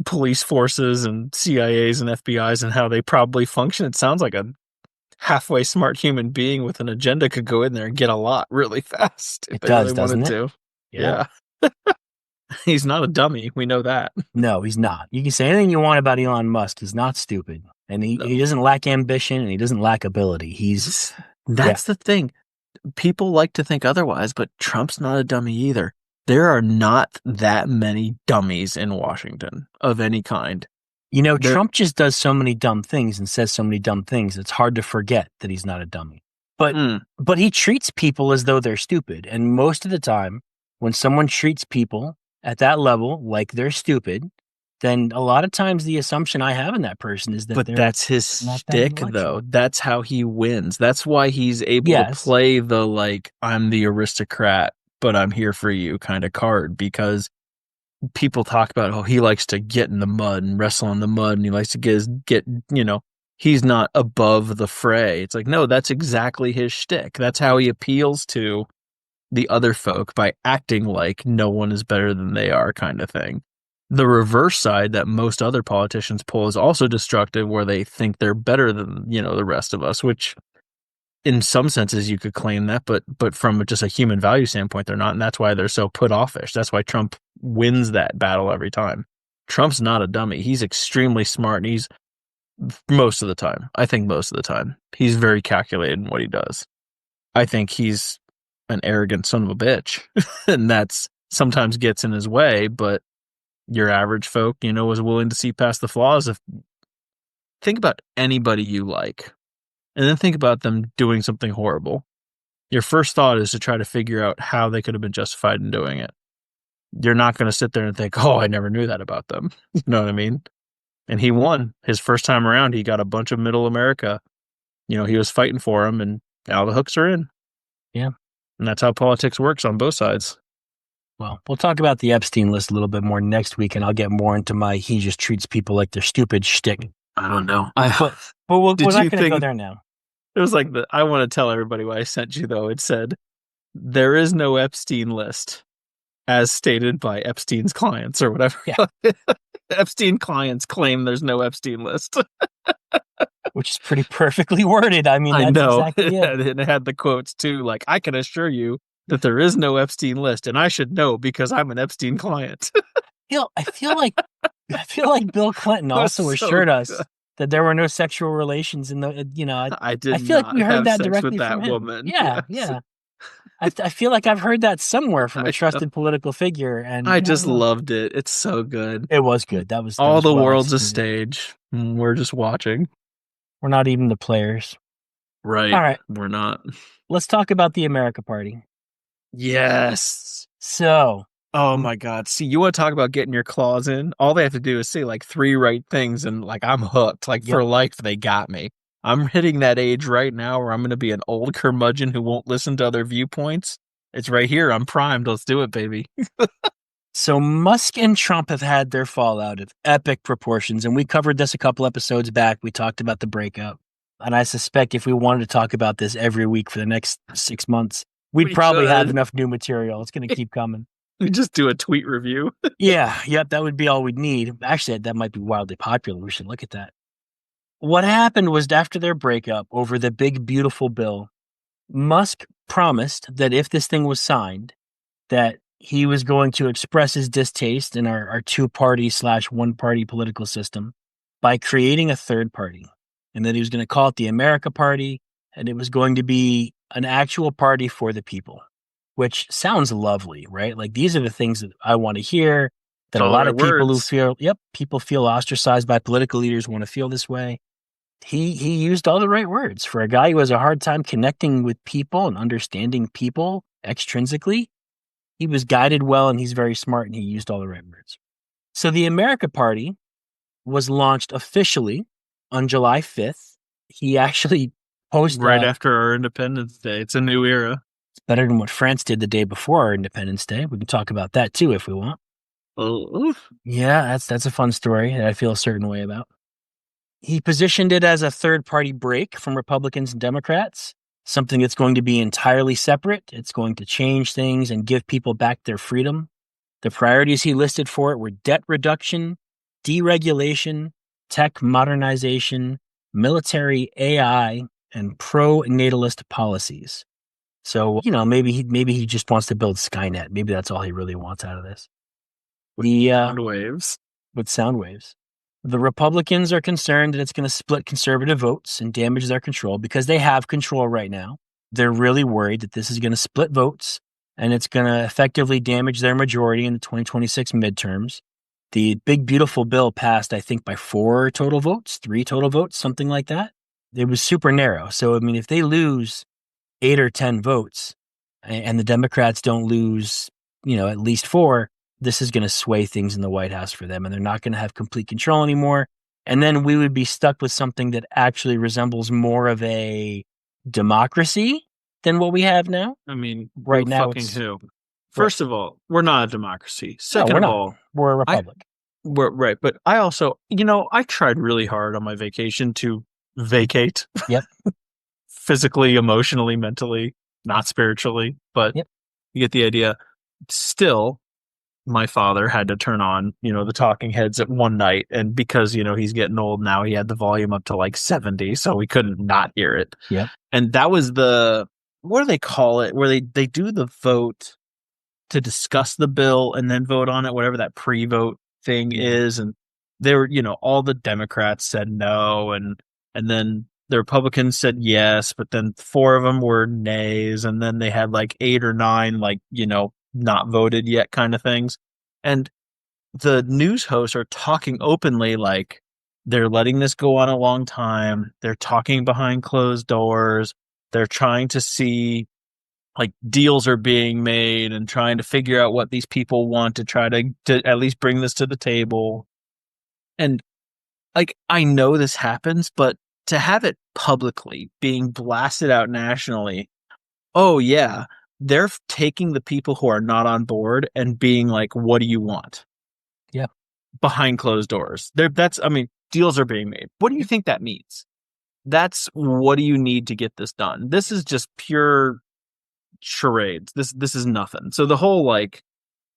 police forces and CIAs and FBI's and how they probably function, it sounds like a halfway smart human being with an agenda could go in there and get a lot really fast if It they really does, wanted doesn't it? to. Yeah. Yeah. He's not a dummy. We know that. No, he's not. You can say anything you want about Elon Musk. He's not stupid. And he No. doesn't lack ambition and he doesn't lack ability. Yeah. That's the thing. People like to think otherwise, but Trump's not a dummy either. There are not that many dummies in Washington of any kind. There, Trump just does so many dumb things and says so many dumb things. It's hard to forget that he's not a dummy. But mm, but he treats people as though they're stupid. And most of the time, when someone treats people at that level like they're stupid, then a lot of times the assumption I have in that person is that but they're that's his not that shtick, though. intellectual. That's how he wins. That's why he's able to Yes. play the like I'm the aristocrat, but I'm here for you kind of card because people talk about oh he likes to get in the mud and wrestle in the mud and he likes to he's not above the fray. It's like no, that's exactly his shtick. That's how he appeals to the other folk by acting like no one is better than they are, kind of thing. The reverse side that most other politicians pull is also destructive, where they think they're better than the rest of us, which in some senses you could claim that, but from just a human value standpoint, they're not, and that's why they're so put offish. That's why Trump wins that battle every time. Trump's not a dummy. He's extremely smart, and he's most of the time. I think most of the time he's very calculated in what he does. I think he's an arrogant son of a bitch, and that's sometimes gets in his way. But your average folk, is willing to see past the flaws. If think about anybody you like, and then think about them doing something horrible. Your first thought is to try to figure out how they could have been justified in doing it. You're not going to sit there and think, "Oh, I never knew that about them." You know what I mean? And he won his first time around. He got a bunch of Middle America. He was fighting for him, and now the hooks are in. Yeah. And that's how politics works on both sides. Well, we'll talk about the Epstein list a little bit more next week, and I'll get more into my he just treats people like they're stupid shtick. I don't know. But we're Did not you going to go think there now. it was like I want to tell everybody what I sent you though. It said there is no Epstein list as stated by Epstein's clients or whatever. Yeah. Epstein clients claim there's no Epstein list. Which is pretty perfectly worded. I mean, I that's know. exactly it. And it had the quotes too, like I can assure you that there is no Epstein list, and I should know because I'm an Epstein client. I feel like Bill Clinton also assured us that there were no sexual relations in the. I did I feel like not we heard have that sex directly with that from him. woman. Yeah, Yes. yeah. I feel like I've heard that somewhere from a I trusted political figure, and I I just don't know. loved it. It's so good. It was good. That All was the well world's a executed. stage. We're just watching. We're not even the players. Right. All right, We're not. let's talk about the America Party. Yes. So, Oh my God. See, you want to talk about getting your claws in? All they have to do is say like three right things and like I'm hooked. Like yep. for life, they got me. I'm hitting that age right now where I'm going to be an old curmudgeon who won't listen to other viewpoints. It's right here. I'm primed. Let's do it, baby. So Musk and Trump have had their fallout of epic proportions, and we covered this a couple episodes back. We talked about the breakup, and I suspect if we wanted to talk about this every week for the next 6 months, we'd We probably have should. enough new material. It's going to keep coming. We just do a tweet review. Yep, that would be all we'd need. Actually, that might be wildly popular. We should look at that. What happened was after their breakup over the big, beautiful bill, Musk promised that if this thing was signed, that he was going to express his distaste in our two-party/one-party political system by creating a third party, and that he was going to call it the America Party, and it was going to be an actual party for the people. which sounds lovely, right? Like these are the things that I want to hear, It's that a all the lot right of people who words. feel, yep, people feel ostracized by political leaders want to feel this way. He used all the right words for a guy who has a hard time connecting with people and understanding people extrinsically. He was guided well and he's very smart and he used all the right words. So the America Party was launched officially on July 5th. He actually posted Right after our Independence Day. It's a new era. better than what France did the day before our Independence Day. We can talk about that too if we want. Oh, Yeah, that's a fun story that I feel a certain way about. He positioned it as a third party break from Republicans and Democrats, something that's going to be entirely separate. It's going to change things and give people back their freedom. The priorities he listed for it were debt reduction, deregulation, tech modernization, military AI, and pro-natalist policies. So, maybe he just wants to build Skynet. Maybe that's all he really wants out of this. with The sound waves. with sound waves. The Republicans are concerned that it's going to split conservative votes and damage their control because they have control right now. They're really worried that this is going to split votes and it's going to effectively damage their majority in the 2026 midterms. The big, beautiful bill passed, I think, by 4 total votes, 3 total votes, something like that. It was super narrow. So, I mean, if they lose 8 or 10 votes and the Democrats don't lose, at least 4, this is going to sway things in the White House for them and they're not going to have complete control anymore. And then we would be stuck with something that actually resembles more of a democracy than what we have now. I mean, Right who now fucking it's who? right. First of all, we're not a democracy. No, Second we're of not. all, We're a I republic. we're right, but I also, I tried really hard on my vacation to vacate Yep. physically, emotionally, mentally, not spiritually, but Yep. you get the idea. Still, my father had to turn on, the talking heads at one night. And because, he's getting old now, he had the volume up to like 70, so we couldn't not hear it. Yep. And that was what do they call it? Where they do the vote to discuss the bill and then vote on it, whatever that pre-vote thing Yeah. is. And there were, all the Democrats said no, and then the Republicans said yes, but then 4 of them were nays, and then they had like 8 or 9 like, not voted yet kind of things. And the news hosts are talking openly like they're letting this go on a long time. They're talking behind closed doors. They're trying to see like deals are being made and trying to figure out what these people want to try to at least bring this to the table. And like I know this happens, but to have it publicly being blasted out nationally, oh yeah, they're taking the people who are not on board and being like, what do you want? Yeah. Behind closed doors. Deals are being made. What do you think that means? That's what do you need to get this done? This is just pure charades. This is nothing. So the whole like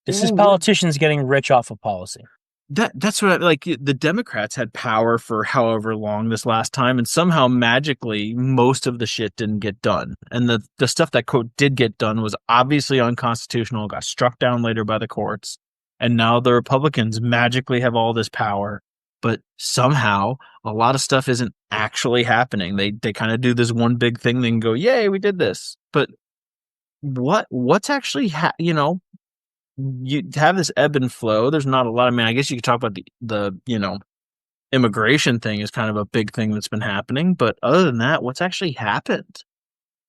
This is politicians getting rich off of policy. that's what like the Democrats had power for however long this last time, and somehow magically most of the shit didn't get done. And the stuff that quote did get done was obviously unconstitutional, got struck down later by the courts. And now the Republicans magically have all this power, but somehow a lot of stuff isn't actually happening. They kind of do this one big thing, then go, "Yay, we did this." But what's actually you have this ebb and flow. There's not a lot. I mean, I guess you could talk about the immigration thing is kind of a big thing that's been happening. But other than that, what's actually happened?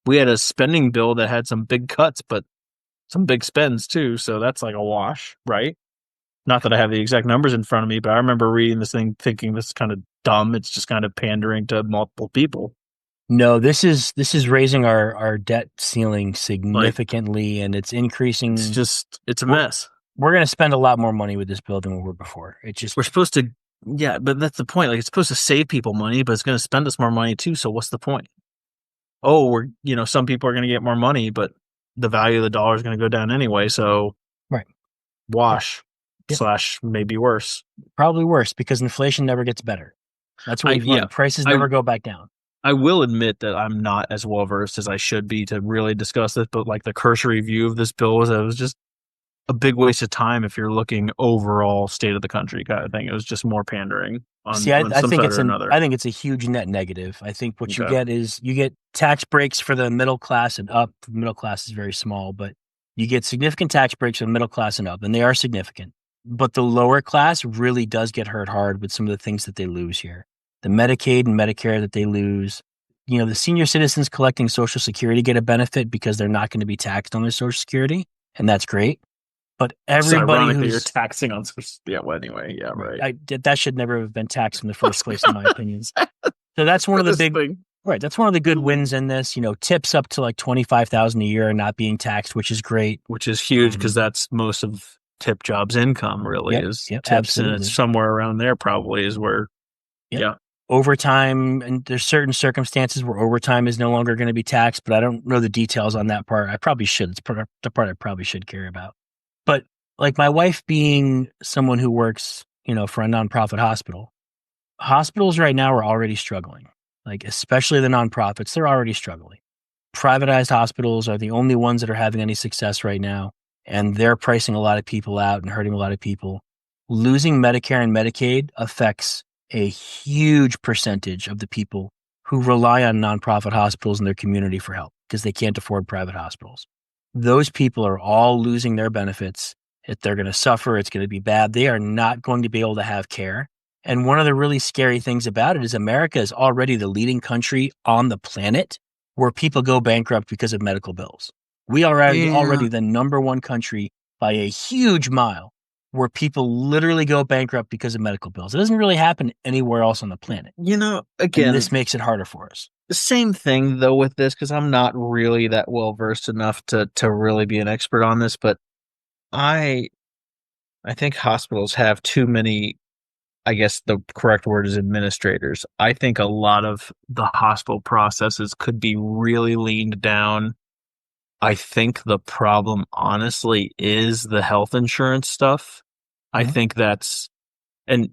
We had a spending bill that had some big cuts, but some big spends too. So that's like a wash, right? Not that I have the exact numbers in front of me, but I remember reading this thing thinking this is kind of dumb. It's just kind of pandering to multiple people. No, this is raising our debt ceiling Like significantly and it's increasing. it's a We're, mess. we're going to spend a lot more money with this bill than we were before. It just We're supposed to, yeah, but that's the point. Like it's supposed to save people money, but it's going to spend us more money too. So what's the point? Oh, some people are going to get more money, but the value of the dollar is going to go down anyway. So right. wash Yep. slash maybe worse. Probably worse because inflation never gets better. That's what we've learned. Prices I never go back down. I will admit that I'm not as well versed as I should be to really discuss this, but like the cursory view of this bill was it was just a big waste of time if you're looking overall state of the country kind of thing. It was just more pandering See, on I some think side or another. I think it's a huge net negative. I think what you Okay. get is you get tax breaks for the middle class and up. The middle class is very small, but You get significant tax breaks for the middle class and up, and they are significant. But the lower class really does get hurt hard with some of the things that they lose here. The Medicaid and Medicare that they lose. The senior citizens collecting Social Security get a benefit because they're not going to be taxed on their Social Security, and that's great. But It's everybody ironic that you're who's taxing on social. Yeah, well, anyway, yeah, right. that should never have been taxed in the I was first place, in gonna my opinion. So that's one for of the this big thing. right. That's one of the good wins in this. Tips up to like 25,000 a year are not being taxed, which is great. Which is huge because that's most of tip jobs income really Yep, is yep, tips, and it's absolutely. somewhere around there probably is where, Yep. yeah. Overtime, and there's certain circumstances where overtime is no longer going to be taxed, but I don't know the details on that part. I probably should. It's the part I probably should care about. But like my wife being someone who works, for a nonprofit hospital, hospitals right now are already struggling. Like especially the nonprofits, they're already struggling. Privatized hospitals are the only ones that are having any success right now, and they're pricing a lot of people out and hurting a lot of people. Losing Medicare and Medicaid affects a huge percentage of the people who rely on nonprofit hospitals in their community for help because they can't afford private hospitals. Those people are all losing their benefits. If they're going to suffer, it's going to be bad. They are not going to be able to have care. And one of the really scary things about it is America is already the leading country on the planet where people go bankrupt because of medical bills. We are Yeah. already the number one country by a huge mile where people literally go bankrupt because of medical bills. It doesn't really happen anywhere else on the planet. And Again, this makes it harder for us. the same thing though with this because I'm not really that well versed enough to really be an expert on this, but I I think hospitals have too many. I guess the correct word is administrators. I think a lot of the hospital processes could be really leaned down. I think the problem, honestly, is the health insurance stuff. I Mhm. think that's, and,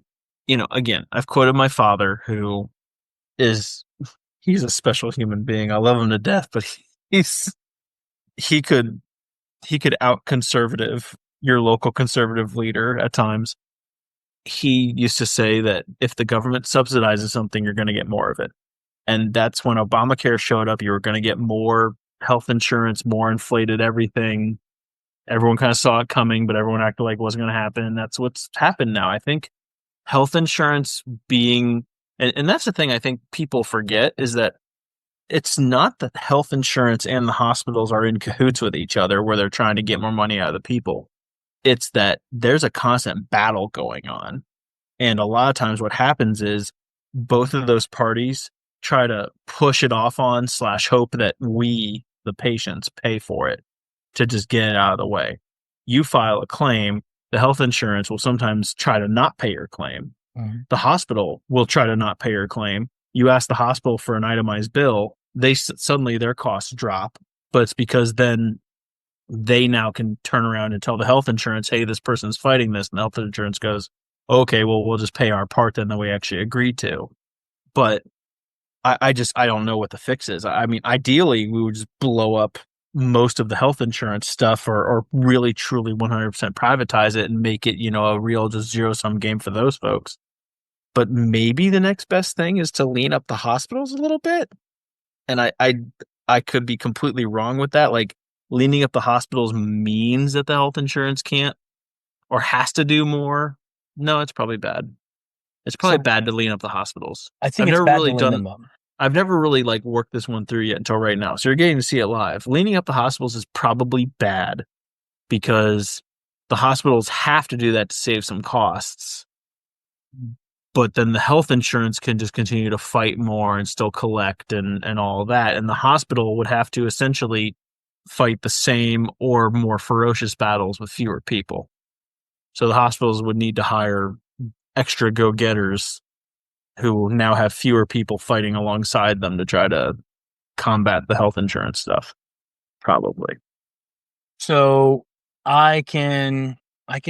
again, I've quoted my father, who is, he's a special human being. I love him to death, but he's, he could, he could out conservative your local conservative leader at times. He used to say that if the government subsidizes something, you're going to get more of it. And that's when Obamacare showed up. You were going to get more health insurance, more inflated everything. Everyone kind of saw it coming, but everyone acted like it wasn't going to happen. That's what's happened now. I think health insurance being, and that's the thing I think people forget is that it's not that health insurance and the hospitals are in cahoots with each other where they're trying to get more money out of the people. It's that there's a constant battle going on. And a lot of times what happens is both of those parties try to push it off on slash hope that we, the patients, pay for it to just get it out of the way. You file a claim, the health insurance will sometimes try to not pay your claim. Mhm. The hospital will try to not pay your claim. You ask the hospital for an itemized bill, they suddenly their costs drop, but it's because then they now can turn around and tell the health insurance, hey, this person's fighting this. And the health insurance goes, okay, well, we'll just pay our part then that we actually agreed to. But I don't know what the fix is. I mean, ideally, we would just blow up most of the health insurance stuff or really truly 100% privatize it and make it, a real just zero sum game for those folks. But maybe the next best thing is to lean up the hospitals a little bit. And I could be completely wrong with that. Like leaning up the hospitals means that the health insurance can't or has to do more. No, it's probably bad. It's probably So bad to lean up the hospitals. I think it's bad to lean them up. I've never really like worked this one through yet until right now. So you're getting to see it live. Leaning up the hospitals is probably bad because the hospitals have to do that to save some costs. But then the health insurance can just continue to fight more and still collect and all of that. And the hospital would have to essentially fight the same or more ferocious battles with fewer people. So the hospitals would need to hire extra go-getters who now have fewer people fighting alongside them to try to combat the health insurance stuff. Probably. So I can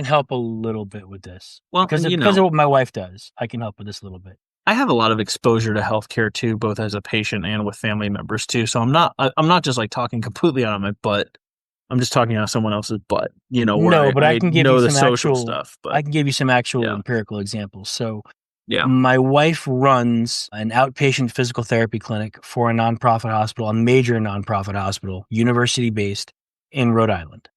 help a little bit with this Well, because and because of what my wife does. I can help with this a little bit. I have a lot of exposure to healthcare too, both as a patient and with family members too. So I'm not just like talking completely out of my butt. I'm just talking out of someone else's butt, where No, but I know the social stuff, but I can give you some actual yeah, empirical examples. So yeah. my wife runs an outpatient physical therapy clinic for a nonprofit hospital, a major nonprofit hospital, university based in Rhode Island.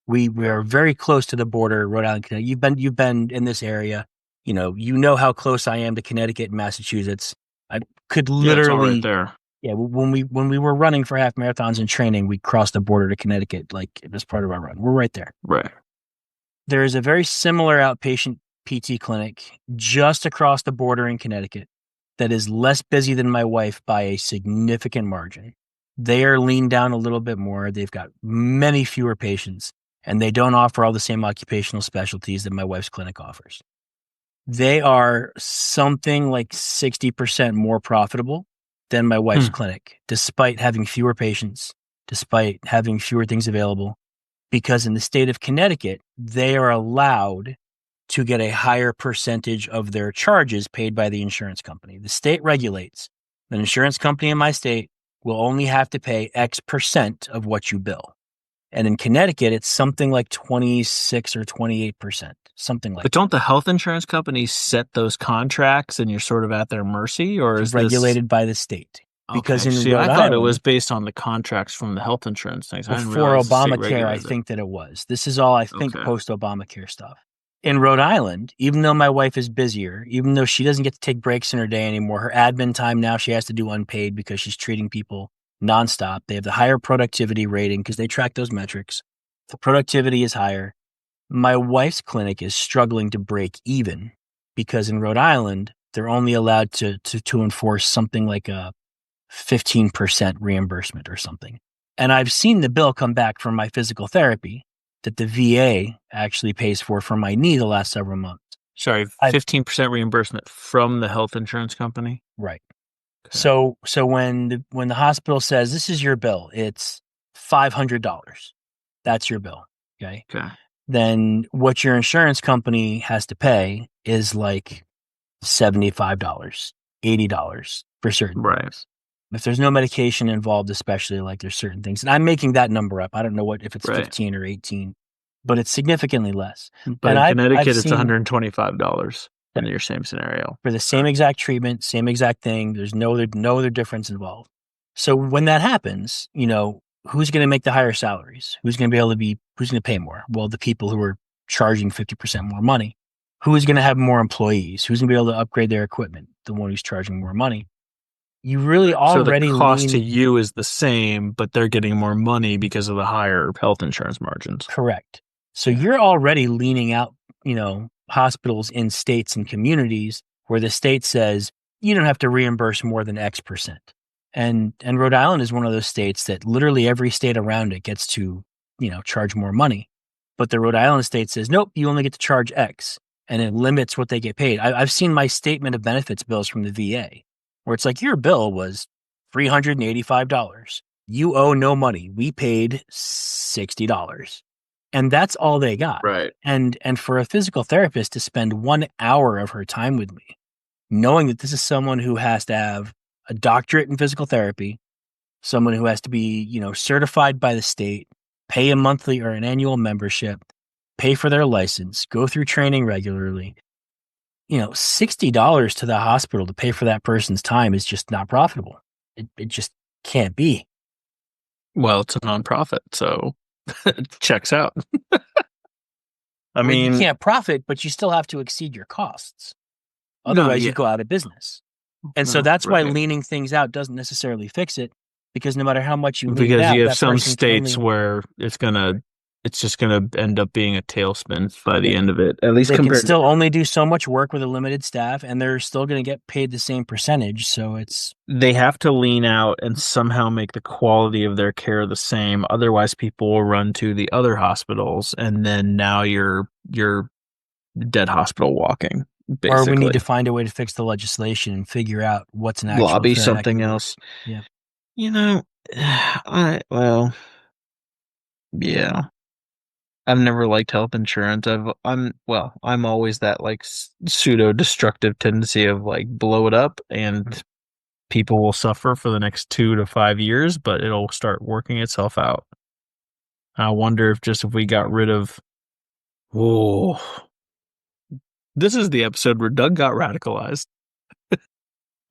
We are very close to the border, Rhode Island, Connecticut. You've been in this area. You know how close I am to Connecticut and Massachusetts. I could Yeah, it's all right literally, there. yeah. When we were running for half marathons and training, we crossed the border to Connecticut, like as part of our run. We're right there. Right. There is a very similar outpatient PT clinic just across the border in Connecticut that is less busy than my wife by a significant margin. They are leaned down a little bit more. They've got many fewer patients, and they don't offer all the same occupational specialties that my wife's clinic offers. They are something like 60% more profitable than my wife's Hmm. clinic, despite having fewer patients, despite having fewer things available, because in the state of Connecticut, they are allowed to get a higher percentage of their charges paid by the insurance company. The state regulates. An insurance company in my state will only have to pay X percent of what you bill. And in Connecticut, it's something like 26 or 28%, something like But that. don't the health insurance companies set those contracts and you're sort of at their mercy, or It's is this regulated by the state. Because okay? in See, I Rhode thought it was Island, based on the contracts from the health insurance things. I didn't before realize the state Obamacare, I regulated it. think that it was. This is all I think Okay. post Obamacare stuff. In Rhode Island, even though my wife is busier, even though she doesn't get to take breaks in her day anymore, her admin time now she has to do unpaid because she's treating people nonstop. They have the higher productivity rating because they track those metrics. The productivity is higher. My wife's clinic is struggling to break even because in Rhode Island, they're only allowed to enforce something like a 15% reimbursement or something. And I've seen the bill come back from my physical therapy that the VA actually pays for my knee the last several months. Sorry, I've 15% reimbursement from the health insurance company. right. Okay. So when the hospital says this is your bill, it's $500. That's your bill. Okay. Okay. Then what your insurance company has to pay is like $75, $80 for certain Right. things. If there's no medication involved, especially like there's certain things, and I'm making that number up. I don't know what if it's Right. 15 or 18, but it's significantantly less. But And in I've Connecticut, it's seen $125 in right, your same scenario. for the Okay. same exact treatment, same exact thing. There's no other difference involved. So when that happens, who's going to make the higher salaries? Who's going to be able to who's going to pay more? Well, the people who are charging 50% more money. Who is going to have more employees? Who's going to be able to upgrade their equipment? The one who's charging more money. You really So the already cost to lean you is the same, but they're getting more money because of the higher health insurance margins. correct. So Yeah. you're already leaning out, hospitals in states and communities where the state says you don't have to reimburse more than X percent. And Rhode Island is one of those states that literally every state around it gets to, charge more money. But the Rhode Island state says, nope, you only get to charge X, and it limits what they get paid. I've seen my statement of benefits bills from the VA where it's like your bill was $385. You owe no money. We paid $60. And that's all they got. Right. And for a physical therapist to spend 1 hour of her time with me, knowing that this is someone who has to have a doctorate in physical therapy, someone who has to be, certified by the state, pay a monthly or an annual membership, pay for their license, go through training regularly. $60 to the hospital to pay for that person's time is just not profitable. It just can't be. Well, it's a nonprofit, so it checks out. I Well, you mean, can't profit, but you still have to exceed your costs. no, Otherwise, you yeah, go out of business. And so no, that's why right. leaning things out doesn't necessarily fix it because no matter how much you lean it Because you out, have that some person can states only, where it's just gonna end up being a tailspin by the they, end of it, at least they can compared to still only do so much work with a limited staff and they're still going to get paid the same percentage. So it's they have to lean out and somehow make the quality of their care the same. Otherwise, people will run to the other hospitals, and then now you're dead hospital walking, or we need basically. to find a way to fix the legislation and figure out what's an actual Lobby fair and something equitable rate. else. Yeah. You know, yeah. I've never liked health insurance. I'm always that like pseudo destructive tendency of like blow it up and people will suffer for the next 2 to 5 years, but it'll start working itself out. I wonder if we got rid of. Whoa. This is the episode where Doug got radicalized.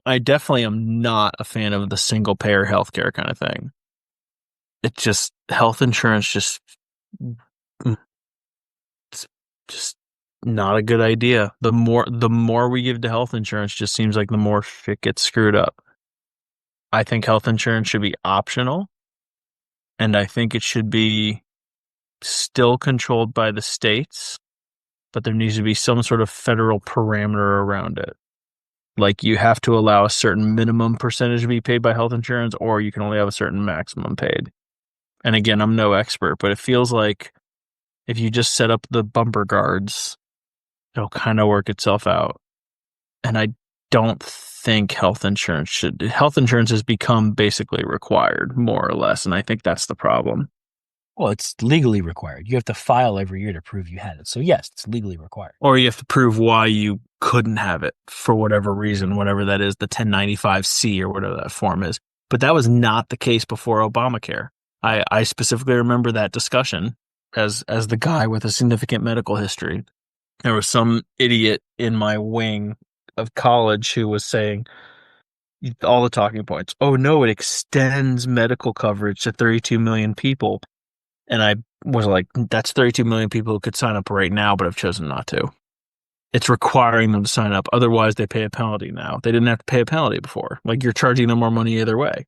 I definitely am not a fan of the single payer healthcare kind of thing. It just, health insurance just It's just not a good idea. The more we give to health insurance just seems like the more shit gets screwed up. I think health insurance should be optional, and I think it should be still controlled by the states, but there needs to be some sort of federal parameter around it. Like you have to allow a certain minimum percentage to be paid by health insurance, or you can only have a certain maximum paid. And again, I'm no expert, but it feels like if you just set up the bumper guards, it'll kind of work itself out. And I don't think health insurance has become basically required, more or less. And I think that's the problem. Well, it's legally required. You have to file every year to prove you had it. So yes, it's legally required. Or you have to prove why you couldn't have it for whatever reason, whatever that is, the 1095C or whatever that form is. But that was not the case before Obamacare. I specifically remember that discussion as the guy with a significant medical history. There was some idiot in my wing of college who was saying all the talking points. Oh no, it extends medical coverage to 32 million people. And I was like, that's 32 million people who could sign up right now, but have chosen not to. It's requiring them to sign up. Otherwise, they pay a penalty now. They didn't have to pay a penalty before. Like, you're charging them more money either way.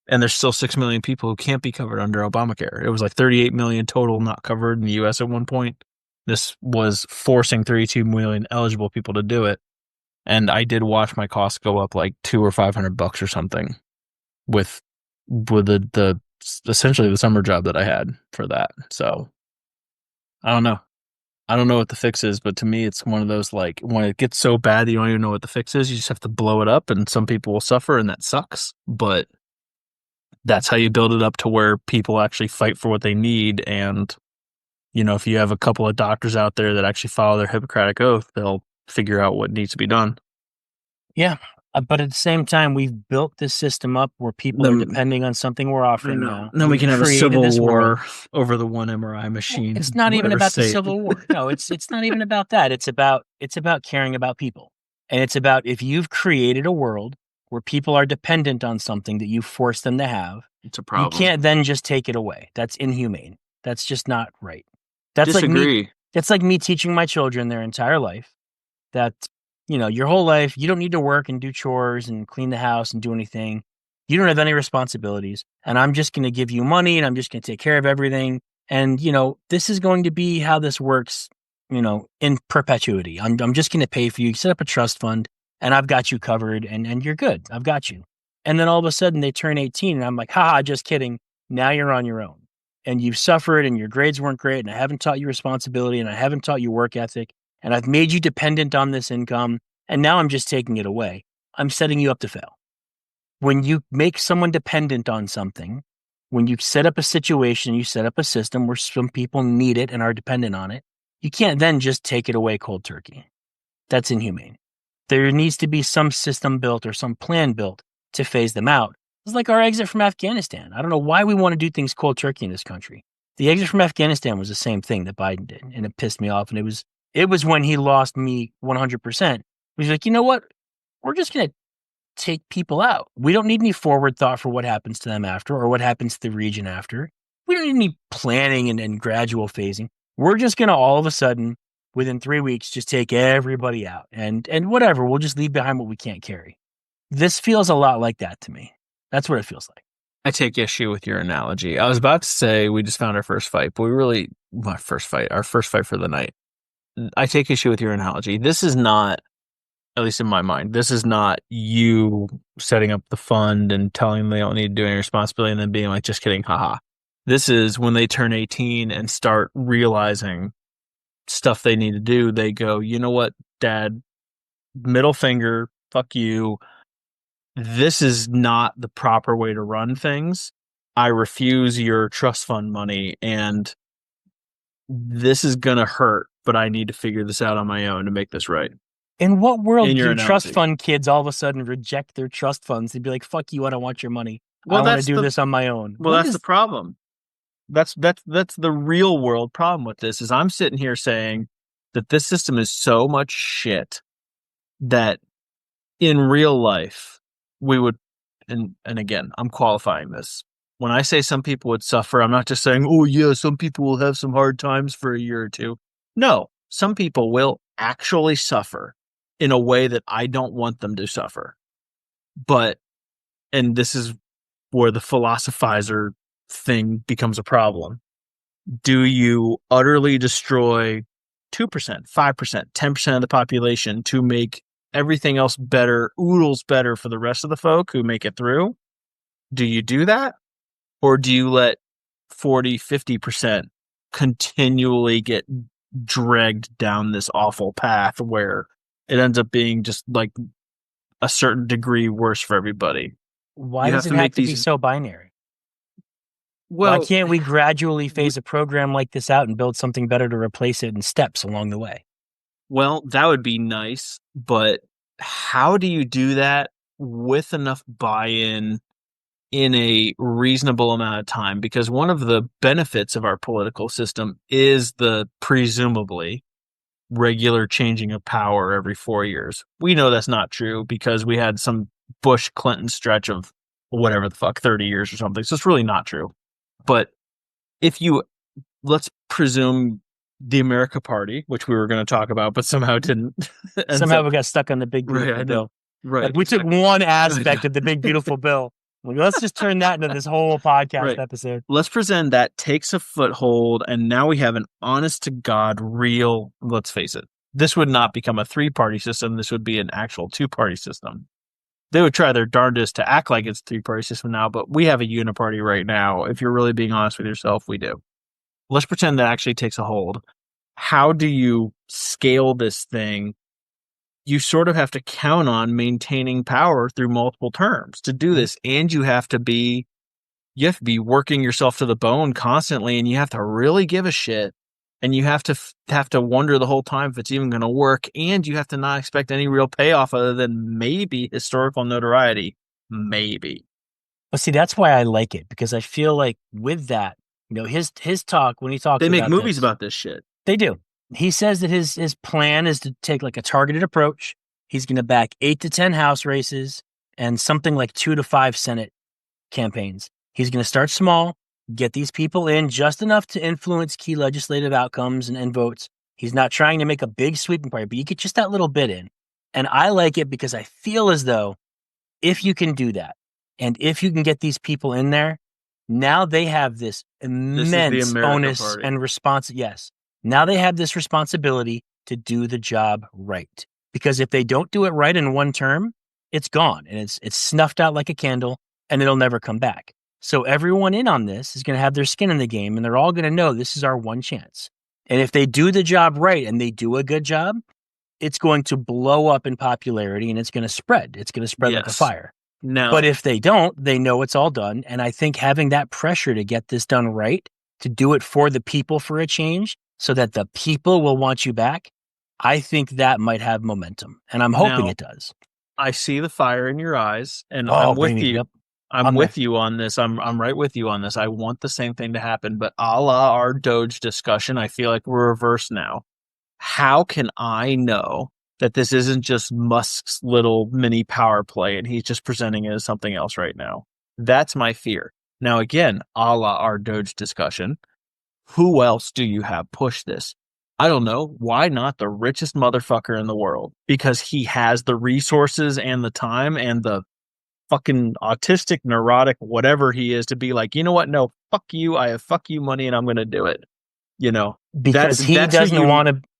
And there's still 6 million people who can't be covered under Obamacare. It was like 38 million total not covered in the US at one point. This was forcing 32 million eligible people to do it. And I did watch my costs go up like $200 or $500 or something with the essentially the summer job that I had for that. So I don't know. I don't know what the fix is, but to me, it's one of those like when it gets so bad that you don't even know what the fix is, you just have to blow it up, and some people will suffer, and that sucks. But that's how you build it up to where people actually fight for what they need. And, if you have a couple of doctors out there that actually follow their Hippocratic oath, they'll figure out what needs to be done. Yeah. But at the same time, we've built this system up where people are depending on something we're offering now. Then we We've can have a created civil this world. war over the one MRI machine. It's not even whatever about the state. Civil War. No, it's not even about that. It's about caring about people. And it's about if you've created a world where people are dependent on something that you force them to have, It's a you problem. can't then just take it away. That's inhumane. That's just not right. That's like me. Disagree. That's like me teaching my children their entire life that, your whole life, you don't need to work and do chores and clean the house and do anything. You don't have any responsibilities. And I'm just going to give you money and I'm just going to take care of everything. And, this is going to be how this works, in perpetuity. I'm just going to pay for you, set up a trust fund, and I've got you covered and you're good. I've got you. And then all of a sudden they turn 18 and I'm like, haha, just kidding. Now you're on your own. And you've suffered and your grades weren't great. And I haven't taught you responsibility and I haven't taught you work ethic. And I've made you dependent on this income. And now I'm just taking it away. I'm setting you up to fail. When you make someone dependent on something, when you set up a situation, you set up a system where some people need it and are dependent on it, you can't then just take it away cold turkey. That's inhumane. There needs to be some system built or some plan built to phase them out. It's like our exit from Afghanistan. I don't know why we want to do things cold turkey in this country. The exit from Afghanistan was the same thing that Biden did, and it pissed me off. And it was when he lost me 100%. He's like, you know what? We're just going to take people out. We don't need any forward thought for what happens to them after or what happens to the region after. We don't need any planning and gradual phasing. We're just going to all of a sudden, within 3 weeks, just take everybody out and whatever. We'll just leave behind what we can't carry. This feels a lot like that to me. That's what it feels like. I take issue with your analogy. I was about to say we just found our first fight, but our first fight for the night. I take issue with your analogy. This is not, at least in my mind, this is not you setting up the fund and telling them they don't need to do any responsibility and then being like, just kidding, haha. This is when they turn 18 and start realizing stuff they need to do. They go, you know what, Dad, middle finger, fuck you. This is not the proper way to run things. I refuse your trust fund money, and this is going to hurt, but I need to figure this out on my own to make this right. In what world do analogy. trust fund kids all of a sudden reject their trust funds? They'd be like, fuck you, I don't want your money. Well, I want to do this on my own. Well, that's the problem. That's the real world problem with this is I'm sitting here saying that this system is so much shit that in real life we would, and again, I'm qualifying this. When I say some people would suffer, I'm not just saying, oh, yeah, some people will have some hard times for a year or two. No, some people will actually suffer in a way that I don't want them to suffer. But, and this is where the philosophizer thing becomes a problem. Do you utterly destroy 2%, 5%, 10% of the population to make everything else better, oodles better for the rest of the folk who make it through? Do you do that? Or do you let 40, 50% continually get dragged down this awful path where it ends up being just like a certain degree worse for everybody? Why You does have it to have make to be these. so binary? Why Well, can't we gradually phase a program like this out and build something better to replace it in steps along the way? well, that would be nice, but how do you do that with enough buy-in in a reasonable amount of time? Because one of the benefits of our political system is the presumably regular changing of power every 4 years. We know that's not true because we had some Bush Clinton stretch of whatever the fuck, 30 years or something. So it's really not true. But if you, let's presume the America Party, which we were going to talk about, but somehow didn't, ends Somehow up, we got stuck on the big right, beautiful I know. bill. Right, Like we took exactly. one aspect of the big beautiful bill. Like, let's just turn that into this whole podcast Right. episode. Let's pretend that takes a foothold, and now we have an honest to God, real, let's face it, this would not become a 3-party system. This would be an actual 2-party system. They would try their darndest to act like it's a 3-party system now, but we have a uniparty right now. If you're really being honest with yourself, we do. Let's pretend that actually takes a hold. How do you scale this thing? You sort of have to count on maintaining power through multiple terms to do this, and you have to be working yourself to the bone constantly, and you have to really give a shit, and you have to wonder the whole time if it's even going to work, and you have to not expect any real payoff other than maybe historical notoriety. Maybe. But see, that's why I like it, because I feel like with that, his talk when he talks They make about movies this, about this shit. they do. He says that his plan is to take like a targeted approach. He's going to back 8 to 10 House races and something like 2 to 5 Senate campaigns. He's going to start small, get these people in just enough to influence key legislative outcomes and votes. He's not trying to make a big sweeping party, but you get just that little bit in. And I like it because I feel as though if you can do that, and if you can get these people in there, now they have this This is the immense America onus Party. and response. Yes. Now they have this responsibility to do the job right. Because if they don't do it right in one term, it's gone and it's snuffed out like a candle and it'll never come back. So everyone in on this is going to have their skin in the game and they're all going to know this is our one chance. And if they do the job right and they do a good job, it's going to blow up in popularity and it's going to spread. It's going to spread like a Yes. fire. Now, But if they don't, they know it's all done. And I think having that pressure to get this done right, to do it for the people for a change, so that the people will want you back, I think that might have momentum. And I'm hoping now it does. I see the fire in your eyes, and Oh, I'm with baby. you. Yep. I'm I'm there. with you on this. I'm right with you on this. I want the same thing to happen, but a la our Doge discussion, I feel like we're reversed now. How can I know that this isn't just Musk's little mini power play and he's just presenting it as something else right now? That's my fear. Now, again, a la our Doge discussion, who else do you have push this? I don't know. Why not the richest motherfucker in the world? Because he has the resources and the time and the fucking autistic, neurotic, whatever he is to be like, you know what? No, fuck you. I have fuck you money and I'm going to do it. You know, Because that's who you,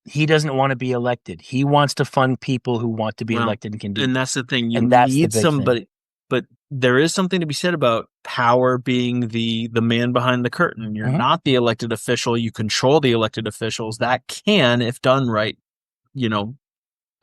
he doesn't want to be elected. He wants to fund people who want to be well, elected and can do and that. that's the thing. You And that's the need big thing. somebody, but there is something to be said about power being the man behind the curtain. You're not the elected official. You control the elected officials. That can, if done right, you know,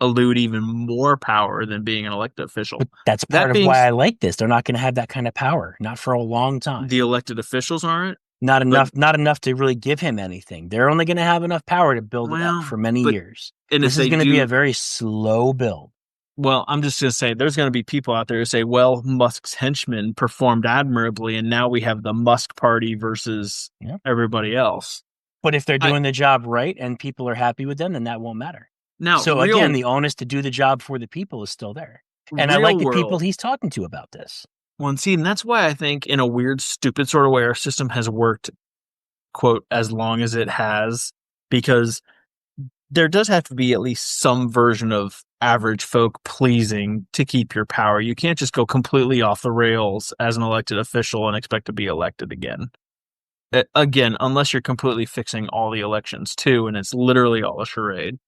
elude even more power than being an elected official. But that's part That of being why I like this. They're not going to have that kind of power, not for a long time. the elected officials aren't, Not but enough to really give him anything. They're only going to have enough power to build it up well, for many but years. and if This is they going to be a do, very slow build. well, I'm just going to say there's going to be people out there who say, well, Musk's henchmen performed admirably, and now we have the Musk party versus Yeah. everybody else. But if they're I doing the job right and people are happy with them, then that won't matter. now So again, the onus to do the job for the people is still there. And I like real the people world. he's talking to about this. Well, and see, and that's why I think in a weird, stupid sort of way, our system has worked, quote, as long as it has, because there does have to be at least some version of average folk pleasing to keep your power. You can't just go completely off the rails as an elected official and expect to be elected again. Again, unless you're completely fixing all the elections too, and it's literally all a charade.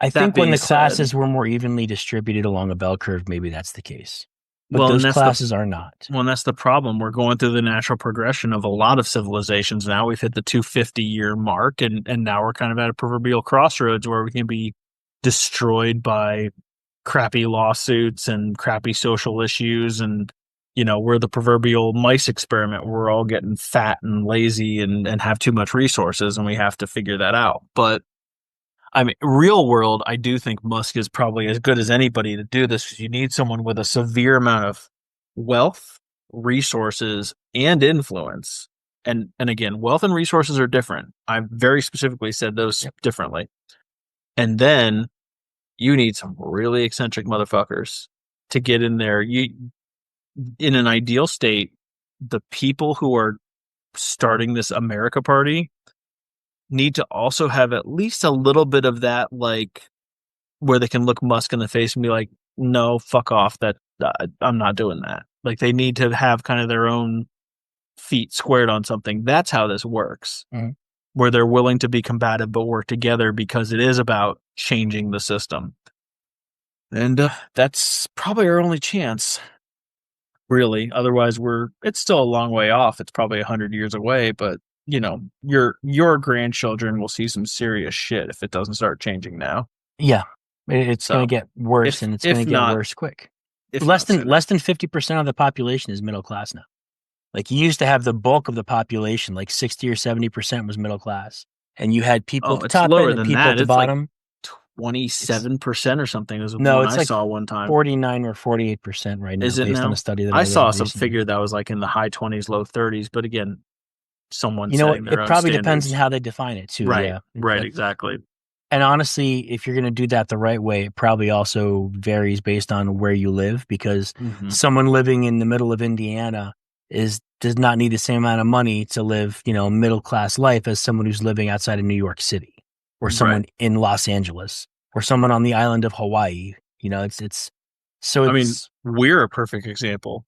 I That think when being the said, classes were more evenly distributed along a bell curve, maybe that's the case. But well, and those that's the classes are not. well, and that's the problem. We're going through the natural progression of a lot of civilizations now. We've hit the 250-year mark, and now we're kind of at a proverbial crossroads where we can be destroyed by crappy lawsuits and crappy social issues, and we're the proverbial mice experiment where we're all getting fat and lazy and have too much resources, and we have to figure that out. But I mean, real world, I do think Musk is probably as good as anybody to do this, because you need someone with a severe amount of wealth, resources, and influence. And again, wealth and resources are different. I've very specifically said those differently. And then you need some really eccentric motherfuckers to get in there. In an ideal state, the people who are starting this America party need to also have at least a little bit of that, like, where they can look Musk in the face and be like, no, fuck off. That I'm not doing that. Like, they need to have kind of their own feet squared on something. That's how this works, where they're willing to be combative but work together, because it is about changing the system. And that's probably our only chance, really. Otherwise, it's still a long way off. It's probably 100 years away, but your grandchildren will see some serious shit if it doesn't start changing now. Yeah, it's going So to get worse, if and it's going if to get not worse quick. if Less not than sooner. less than 50% of the population is middle class now. Like, you used to have the bulk of the population, like 60 or 70% was middle class, and you had people at Oh, the it's top end lower and than people at that. the It's like bottom. It's 27% or something is no, one it's I like saw one time. 49 or 48% right now, Is it based on a now? study that I I saw read some recently. figure that was like in the high 20s, low 30s, but again, someone You know what? setting their It own probably depends on standards. how they define it too. Right, Yeah. right, exactly. And honestly, if you're going to do that the right way, it probably also varies based on where you live, because Mm-hmm. someone living in the middle of Indiana does not need the same amount of money to live, middle class life as someone who's living outside of New York City, or Right. someone in Los Angeles, or someone on the island of Hawaii. It's so I mean, it's we're a perfect example.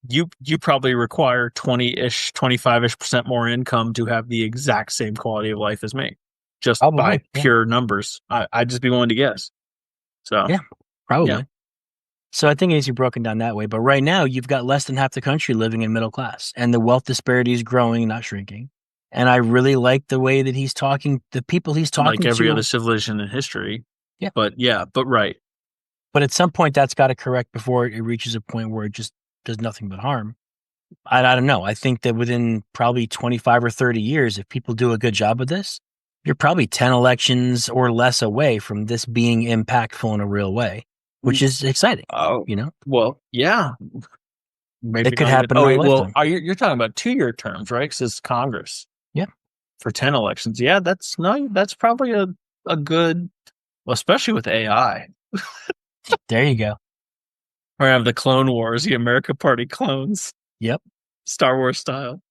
You probably require 20-ish, 25-ish% more income to have the exact same quality of life as me, just by probably, yeah. pure numbers. I'd just be willing to guess. So, Yeah, yeah. probably. So I think it needs to be broken down that way. But right now, you've got less than half the country living in middle class, and the wealth disparity is growing, not shrinking. And I really like the way that he's talking, the people he's Like talking every other to. civilization in history. Yeah. But right. But at some point, that's got to correct before it reaches a point where it just does nothing but harm. I don't know. I think that within probably 25 or 30 years, if people do a good job with this, you're probably 10 elections or less away from this being impactful in a real way, which is exciting. Oh, well, yeah. It Maybe could not even. happen in Oh, our wait, well, lifetime. you're talking about 2-year terms, right? Because it's Congress Yeah. for 10 elections. Yeah, that's no, that's probably a good, well, especially with AI. There you go. Or have the Clone Wars, the America Party clones, Yep. Star Wars style.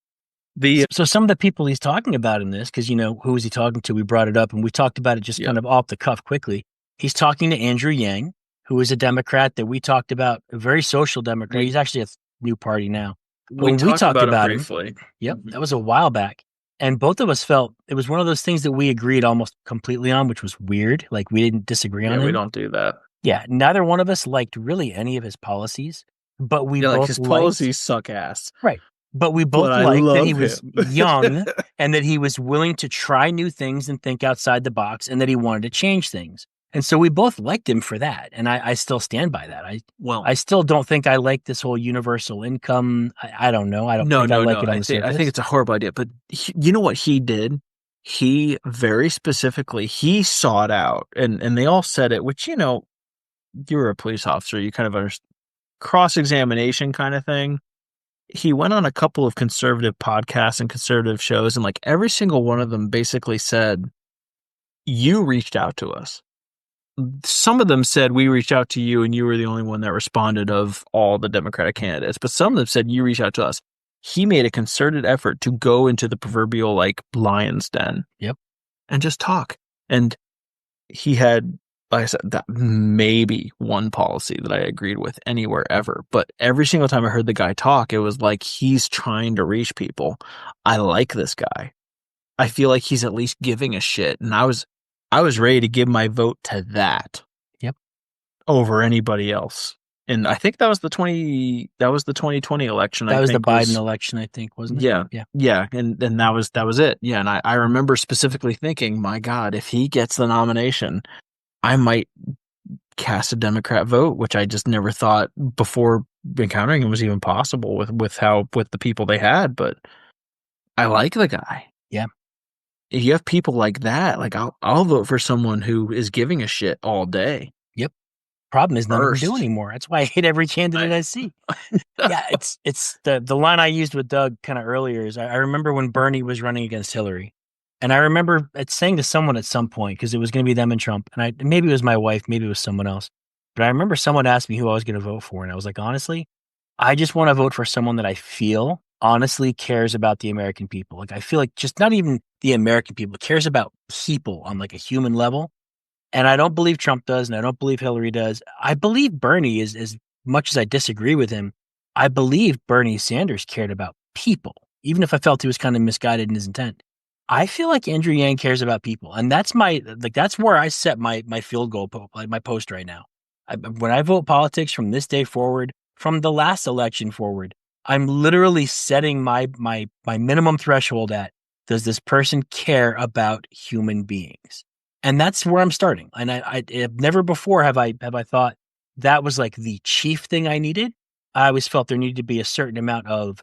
The So some of the people he's talking about in this, because who was he talking to? We brought it up, and we talked about it just Yeah, kind of off the cuff quickly. He's talking to Andrew Yang, who is a Democrat that we talked about, a very social Democrat. we He's actually a new party now. But we when we talked talked about him about him, briefly. yep, Mhm. that was a while back. And both of us felt it was one of those things that we agreed almost completely on, which was weird. Like, we didn't disagree Yeah, on we him. don't do that. Yeah, neither one of us liked really any of his policies, but we Yeah, like both his liked. policies suck ass, Right. But we but both I liked that he love was him. young and that he was willing to try new things and think outside the box, and that he wanted to change things. And so we both liked him for that. And I still stand by that. Well, I still don't think I like this whole universal income. I don't know. I don't no, think I no, like no. it on the I think surface. it's a horrible idea. But you know what he did? He very specifically he sought out, and they all said it. Which you were a police officer, you kind of understand cross examination kind of thing. He went on a couple of conservative podcasts and conservative shows, and like every single one of them basically said, "You reached out to us. some of them said we reached out to you and you were the only one that responded of all the Democratic candidates, but some of them said you reached out to us. He made a concerted effort to go into the proverbial like lion's den Yep. and just talk. And he had, like I said, that maybe one policy that I agreed with anywhere ever. But every single time I heard the guy talk, it was like he's trying to reach people. I like this guy. I feel like he's at least giving a shit. And I was ready to give my vote to that Yep. over anybody else. And I think that was the 2020 election, That I was the think Biden was election, I think, wasn't it? yeah. Yeah. Yeah, and that was it. Yeah, and I remember specifically thinking, my God, if he gets the nomination, I might cast a Democrat vote, which I just never thought before encountering him was even possible with the people they had. But I like the guy. Yeah. If you have people like that, like I'll vote for someone who is giving a shit all day. Yep. Problem is none of them do First, anymore. That's why I hate every candidate I, I see. Yeah, it's the line I used with Doug kind of earlier is I remember when Bernie was running against Hillary. And I remember saying to someone at some point, because it was going to be them and Trump, and maybe it was my wife, maybe it was someone else, but I remember someone asked me who I was going to vote for, and I was like, honestly, I just want to vote for someone that I feel honestly cares about the American people. Like I feel like just not even the American people, cares about people on like a human level. And I don't believe Trump does, and I don't believe Hillary does. I believe Bernie is as much as I disagree with him. I believe Bernie Sanders cared about people, even if I felt he was kind of misguided in his intent. I feel like Andrew Yang cares about people, and that's where I set my field goal, like my post right now. When I vote politics from this day forward, from the last election forward, I'm literally setting my minimum threshold at, does this person care about human beings? And that's where I'm starting. And I never before have I thought that was like the chief thing I needed. I always felt there needed to be a certain amount of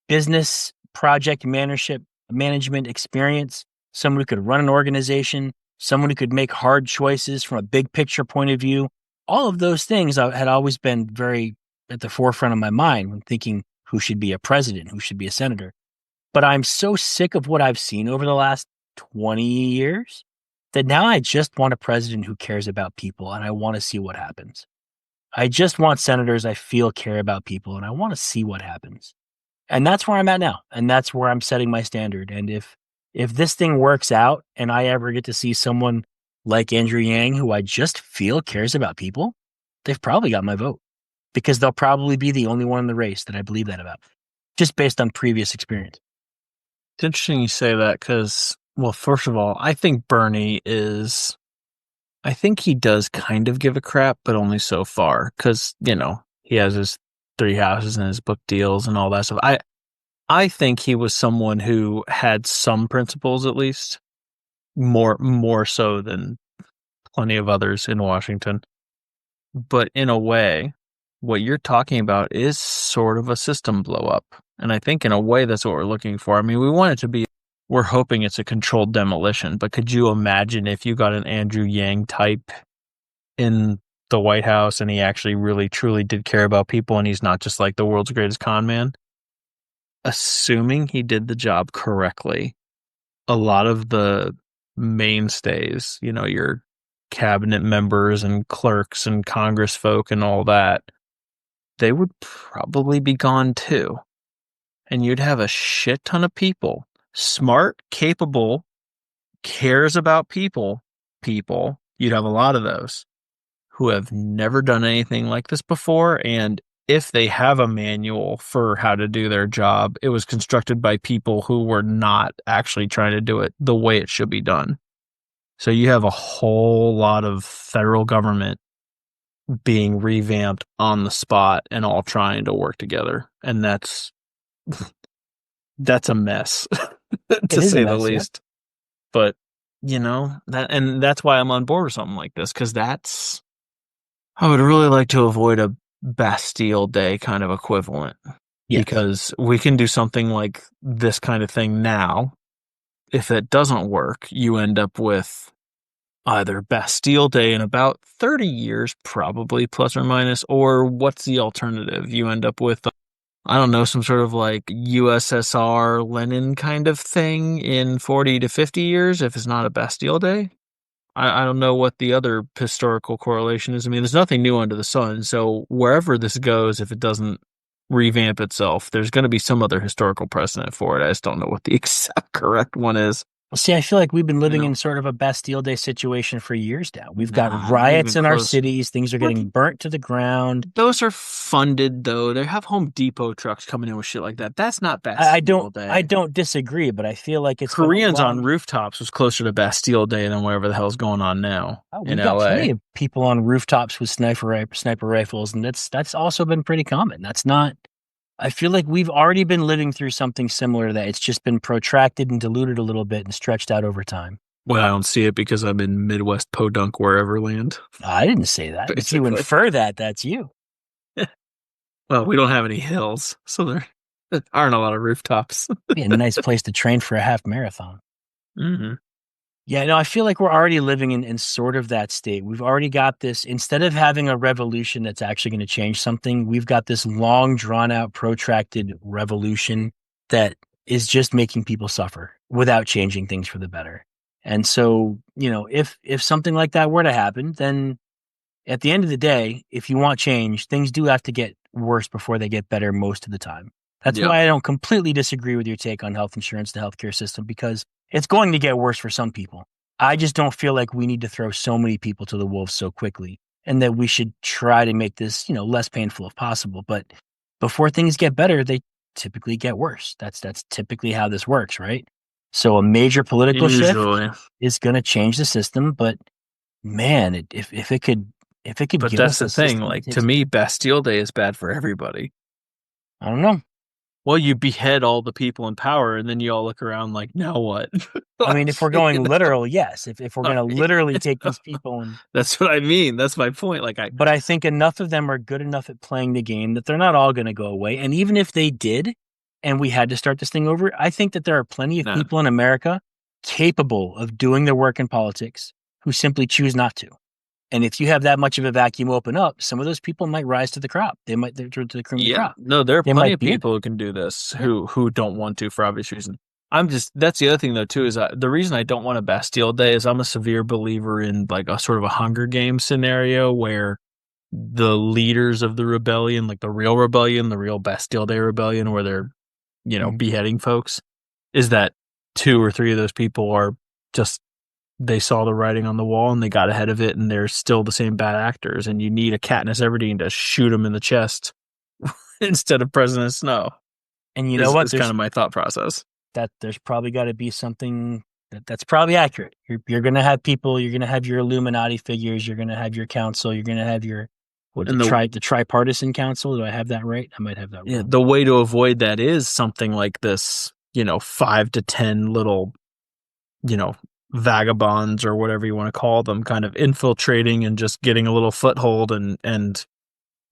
business project management experience, someone who could run an organization, someone who could make hard choices from a big picture point of view. All of those things had always been very at the forefront of my mind when thinking who should be a president, who should be a senator. But I'm so sick of what I've seen over the last 20 years that now I just want a president who cares about people and I want to see what happens. I just want senators I feel care about people and I want to see what happens. And that's where I'm at now. And that's where I'm setting my standard. And if this thing works out and I ever get to see someone like Andrew Yang, who I just feel cares about people, they've probably got my vote because they'll probably be the only one in the race that I believe that about, just based on previous experience. it's interesting you say that because, well, first of all, I think he does kind of give a crap, but only so far because, he has his three houses and his book deals and all that stuff. I think he was someone who had some principles, at least more so than plenty of others in Washington. But in a way, what you're talking about is sort of a system blow up. And I think in a way that's what we're looking for. I mean, we're hoping it's a controlled demolition, but could you imagine if you got an Andrew Yang type in the White House and he actually really truly did care about people and he's not just like the world's greatest con man? Assuming he did the job correctly, a lot of the mainstays, your cabinet members and clerks and congress folk and all that, they would probably be gone too. And you'd have a shit ton of people, smart, capable, cares about people. You'd have a lot of those who have never done anything like this before. And if they have a manual for how to do their job, it was constructed by people who were not actually trying to do it the way it should be done. So you have a whole lot of federal government being revamped on the spot and all trying to work together. And that's a mess It to is a say the mess, yeah. least. But that's why I'm on board with something like this, because I would really like to avoid a Bastille Day kind of equivalent, Yes. because we can do something like this kind of thing now. If it doesn't work, you end up with either Bastille Day in about 30 years, probably plus or minus, or what's the alternative? You end up with, I don't know, some sort of like USSR Lenin kind of thing in 40 to 50 years if it's not a Bastille Day. I don't know what the other historical correlation is. I mean, there's nothing new under the sun. So wherever this goes, if it doesn't revamp itself, there's going to be some other historical precedent for it. I just don't know what the exact correct one is. See, I feel like we've been You living in know, sort of a Bastille Day situation for years now. We've got nah, not riots even in our close. cities, things are What? getting burnt to the ground. Those are funded though. They have Home Depot trucks coming in with shit like that. That's not I Bastille don't I Day. don't disagree, but I feel like it's been a Koreans on long. rooftops was closer to Bastille Day than whatever the hell's going on now Oh, in we've got plenty LA. of people on rooftops with sniper rifles, and that's also been pretty common. That's not. I feel like we've already been living through something similar to that. It's just been protracted and diluted a little bit and stretched out over time. Well, I don't see it because I'm in Midwest Podunk wherever land, I didn't say that. If you basically. infer that, that's you. Well, we don't have any hills, so there aren't a lot of rooftops. Be a nice place to train for a half marathon. Hmm. Yeah, no, I feel like we're already living in sort of that state. We've already got this, instead of having a revolution that's actually going to change something, we've got this long, drawn out, protracted revolution that is just making people suffer without changing things for the better. And so, if something like that were to happen, then at the end of the day, if you want change, things do have to get worse before they get better most of the time. That's Yep. why I don't completely disagree with your take on health insurance, the healthcare system, because it's going to get worse for some people. I just don't feel like we need to throw so many people to the wolves so quickly, and that we should try to make this, less painful if possible. But before things get better, they typically get worse. That's typically how this works, right? So a major political shift Usually. is going to change the system, but man, if it could But give that's us the a thing. system that Like, to takes, me, Bastille Day is bad for everybody. I don't know. Well, you behead all the people in power, and then you all look around like, now what? I mean, if Like, we're going literal, yes. If we're going to like, literally take these people and, that's what I mean. That's my point. Like, but I think enough of them are good enough at playing the game that they're not all going to go away. And even if they did, and we had to start this thing over, I think that there are plenty of nah, people in America capable of doing their work in politics who simply choose not to. And if you have that much of a vacuum open up, some of those people might rise to the crop. They're to the cream of the yeah, crop. no, there are They plenty might of be in it. people who can do this Yeah. who don't want to for obvious reasons. I'm just that's the other thing though too is the reason I don't want a Bastille Day is I'm a severe believer in like a sort of a Hunger Games scenario where the leaders of the rebellion, like the real Bastille Day rebellion, where they're Mhm. beheading folks, is that two or three of those people are just they saw the writing on the wall and they got ahead of it and they're still the same bad actors and you need a Katniss Everdeen to shoot them in the chest instead of President Snow And you know is what? is kind of my thought process. There's probably got to be something that's probably accurate. You're going to have people. You're going to have your Illuminati figures. You're going to have your council. You're going to have your what is it, And the the tripartisan council. Do I have that right? I might have that yeah, wrong. the way to avoid that is something like this, 5 to 10 little, you know, vagabonds or whatever you want to call them, kind of infiltrating and just getting a little foothold and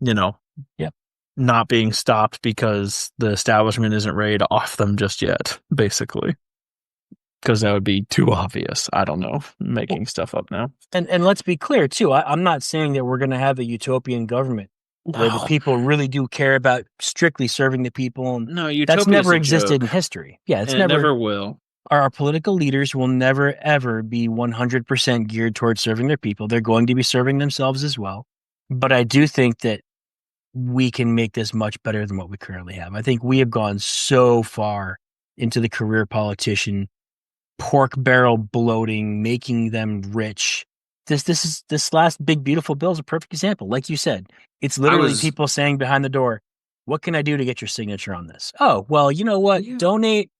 you know, Yep. not being stopped because the establishment isn't ready to off them just yet, basically. Because that would be too obvious. I don't know, Well, making stuff up now. and let's be clear too. I'm not saying that we're going to have a utopian government where the No, people really do care about strictly serving the people, and no, that's utopia is never a existed in joke, history. Yeah, it's and it never. never will. Our political leaders will never ever be 100% geared towards serving their people. They're going to be serving themselves as well. But I do think that we can make this much better than what we currently have. I think we have gone so far into the career politician, pork barrel bloating, making them rich. This last big beautiful bill is a perfect example. Like you said, it's I literally was, people saying behind the door, "What can I do to get your signature on this?" Oh, well, you know what? yeah, Donate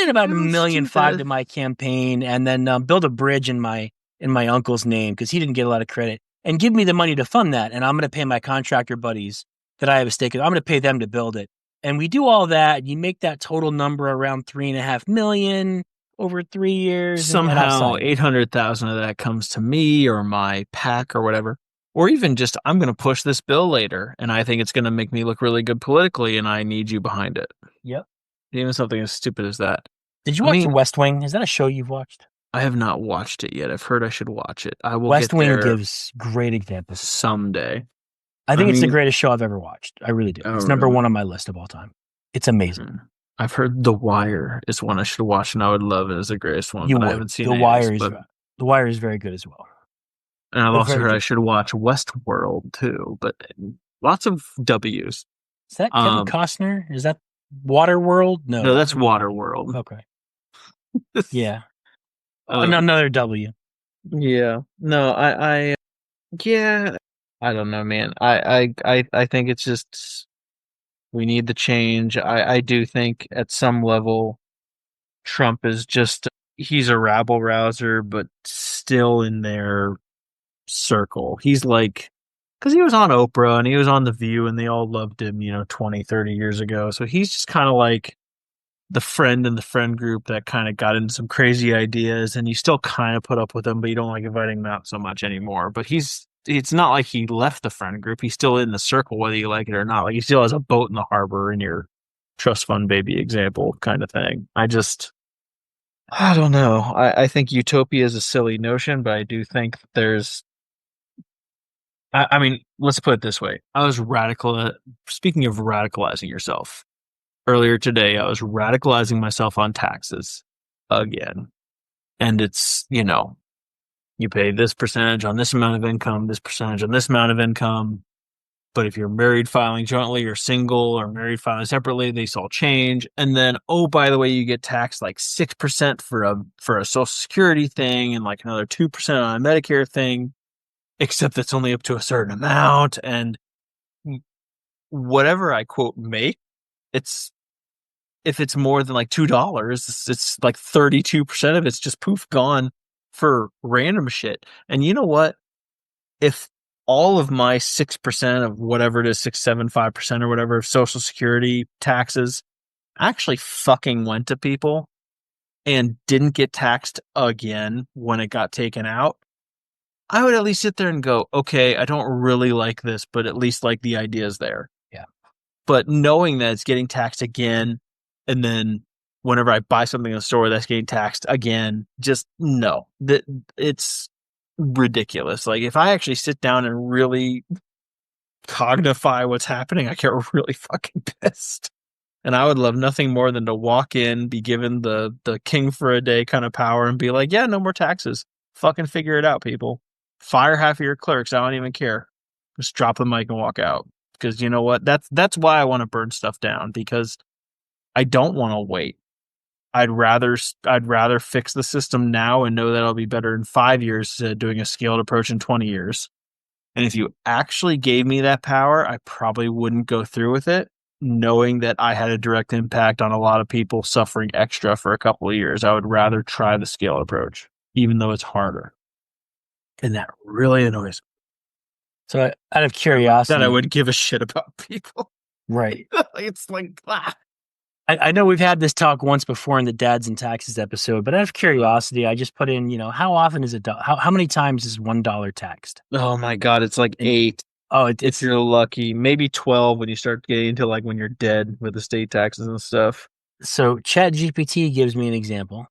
about yeah, a let's million do five that. to my campaign, and then build a bridge in my uncle's name because he didn't get a lot of credit, and give me the money to fund that, and I'm going to pay my contractor buddies that I have a stake in. I'm going to pay them to build it, and we do all that. You make that total number around 3.5 million over 3 years, and I'll Somehow sign it. 800,000 of that comes to me or my pack or whatever. Or even just, I'm going to push this bill later and I think it's going to make me look really good politically and I need you behind it. Yep. Even something as stupid as that. Did you I watch The mean, West Wing? Is that a show you've watched? I have not watched it yet. I've heard I should watch it. I will West get Wing there gives great examples of that. someday. I I think it's the mean, greatest show I've ever watched. I really do. oh, It's number really? one on my list of all time. It's amazing. Hmm. I've heard The Wire is one I should watch and I would love it as the greatest one, You but I would. haven't seen The any of Wire these. is But The Wire is very good as well. And I've They're also very heard I different. should watch Westworld too, but lots of W's. Is that Kevin Um, Costner? Is that Waterworld? no, No. that's Waterworld. Okay. Yeah. um, Another W. yeah, no, yeah, I don't know, man. I think it's just we need the change. I do think at some level Trump is just he's a rabble rouser, but still in their circle. He's like because he was on Oprah and he was on The View and they all loved him, 20, 30 years ago. So he's just kind of like the friend in the friend group that kind of got into some crazy ideas and you still kind of put up with him, but you don't like inviting him out so much anymore. But it's not like he left the friend group. He's still in the circle, whether you like it or not. Like he still has a boat in the harbor in your trust fund baby example kind of thing. I don't know. I think utopia is a silly notion, but I do think I mean, let's put it this way. I was radical. Speaking of radicalizing yourself, earlier today, I was radicalizing myself on taxes again. And it's, you pay this percentage on this amount of income, this percentage on this amount of income. But if you're married filing jointly or single or married filing separately, these all change. And then, oh, by the way, you get taxed like 6% for a social security thing and like another 2% on a Medicare thing, except that's only up to a certain amount. And whatever I quote make, it's if it's more than like $2, it's like 32% of it's just poof gone for random shit. And you know what? If all of my 6% of whatever it is, 6.75% or whatever of social security taxes actually fucking went to people and didn't get taxed again when it got taken out, I would at least sit there and go, okay, I don't really like this, but at least like the idea's there. Yeah. But knowing that it's getting taxed again, and then whenever I buy something in the store that's getting taxed again, just no, that it's ridiculous. Like if I actually sit down and really cognify what's happening, I get really fucking pissed. And I would love nothing more than to walk in, be given the king for a day kind of power, and be like, yeah, no more taxes. Fucking figure it out, people. Fire half of your clerks. I don't even care. Just drop the mic and walk out. Because you know what? That's why I want to burn stuff down because I don't want to wait. I'd rather fix the system now and know that it'll be better in 5 years doing a scaled approach in 20 years. And if you actually gave me that power, I probably wouldn't go through with it, knowing that I had a direct impact on a lot of people suffering extra for a couple of years. I would rather try the scaled approach, even though it's harder. And that really annoys me. So out of That I curiosity, would give a shit about people. right. It's like, ah. I know we've had this talk once before in the Dads and Taxes episode, but out of curiosity, I just put in, how often is how many times is $1 taxed? Oh my God, it's like And 8 oh, if you're lucky. Maybe 12 when you start getting into like when you're dead with the state taxes and stuff. so ChatGPT gives me an example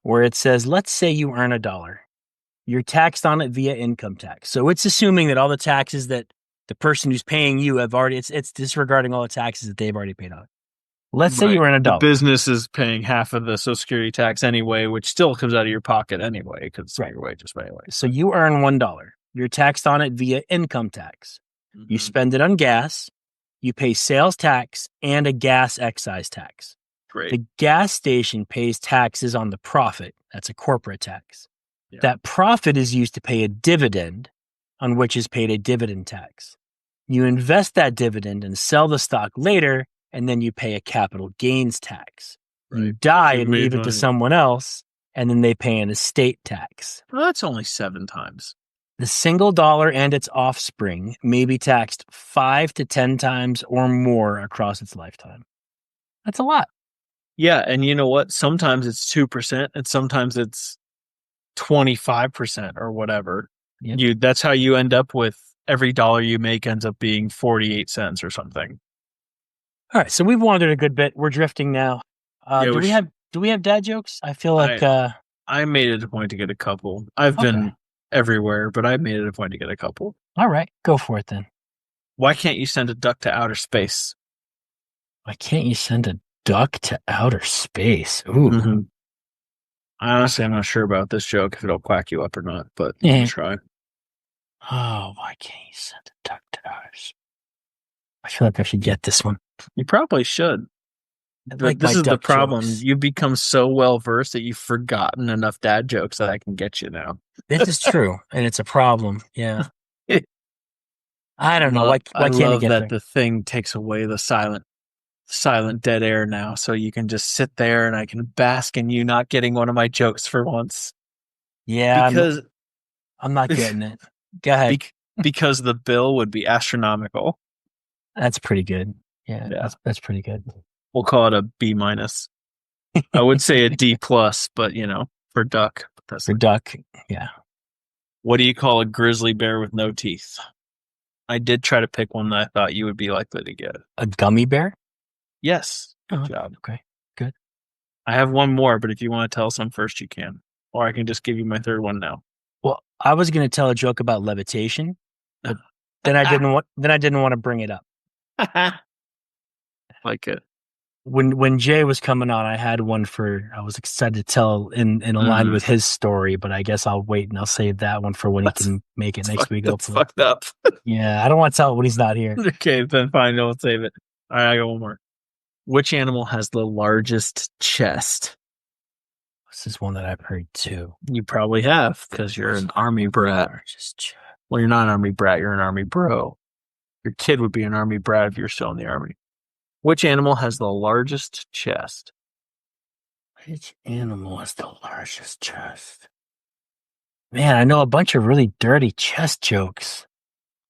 where it says, let's say you earn $1. You're taxed on it via income tax. So it's assuming that all the taxes that the person who's paying you have already, it's disregarding all the taxes that they've already paid on it. Let's say you Right. earn a The dollar. business is paying half of the Social Security tax anyway, which still comes out of your pocket anyway, because it's Right. your wages, but anyway. So you earn $1. You're taxed on it via income tax. You spend it on gas. You pay sales tax and a gas excise tax. Great. The gas station pays taxes on the profit. That's a corporate tax. Yeah. That profit is used to pay a dividend on which is paid a dividend tax. You invest that dividend and sell the stock later, and then you pay a capital gains tax. You Right. die You've and made leave it to money. someone else, and then they pay an estate tax. Well, that's only 7 times. The single dollar and its offspring may be taxed 5 to 10 times or more across its lifetime. That's a lot. Yeah, and you know what? Sometimes it's 2% and sometimes it's 25% or whatever. Yep. That's how you end up with every dollar you make ends up being 48 cents or something. All right, so we've wandered a good bit. We're drifting now. Yeah, Do we have dad jokes? I feel like I made it a point to get a couple. I've okay. been everywhere, but I made it a point to get a couple. All right, go for it then. Why can't you send a duck to outer space? Why can't you send a duck to outer space? Ooh. Honestly, I'm not sure about this joke if it'll quack you up or not, but I'm gonna Oh, try. why can't you send a duck to ours? I feel like I should get this one. You probably should. I But like this my is the duck problem. jokes. You've become so well versed that you've forgotten enough dad jokes that I can get you now. This is true, and it's a problem. Yeah. I I don't know. love I Why can't he love get that there? the thing takes away the silent dead air now, so you can just sit there and I can bask in you not getting one of my jokes for once. Yeah, Because I'm not getting it. Go ahead. bec- because the bill would be astronomical. That's pretty good. Yeah, Yeah. that's pretty good. We'll call it a B minus. I would say a D plus, but for duck. But that's For like, duck, yeah. what do you call a grizzly bear with no teeth? I did try to pick one that I thought you would be likely to get. A gummy bear? Yes. Good Oh, job. okay. Good. I have one more, but if you want to tell some first, you can. Or I can just give you my third one now. Well, I was going to tell a joke about levitation, but then I didn't want to bring it up. Like it. When Jay was coming on, I was excited to tell in line Mm, with his story, but I guess I'll wait and I'll save that one for when he that's can make it next week, that's hopefully. fucked up. Yeah, I don't want to tell it when he's not here. Okay, then fine. Don't save it. All right, I got one more. Which animal has the largest chest? This is one that I've heard too. You probably have because you're an army brat. Well, you're not an army brat. You're an army bro. Your kid would be an army brat if you're still in the army. Which animal has the largest chest? Which animal has the largest chest? Man, I know a bunch of really dirty chest jokes.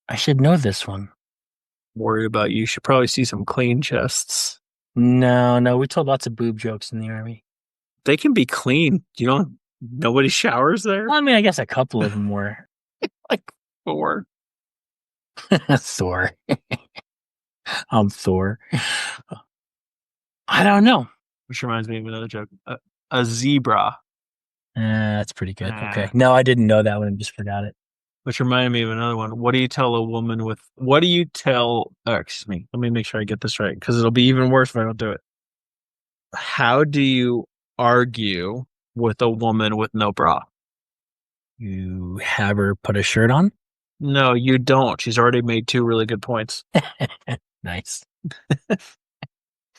I should know this one. Worried about you. Should probably see some clean chests. No, we told lots of boob jokes in the army. They can be clean. Nobody showers there. Well, I mean, I guess a couple of them were. Like 4. Thor. I'm Thor. I don't know. Which reminds me of another joke. A zebra. That's pretty good. Okay. Ah. No, I didn't know that one. I just forgot it. Which reminded me of another one. What do you tell a woman with? What do you tell? Oh, excuse me. Let me make sure I get this right because it'll be even worse if I don't do it. How do you argue with a woman with no bra? You have her put a shirt on? No, you don't. She's already made 2 really good points. Nice.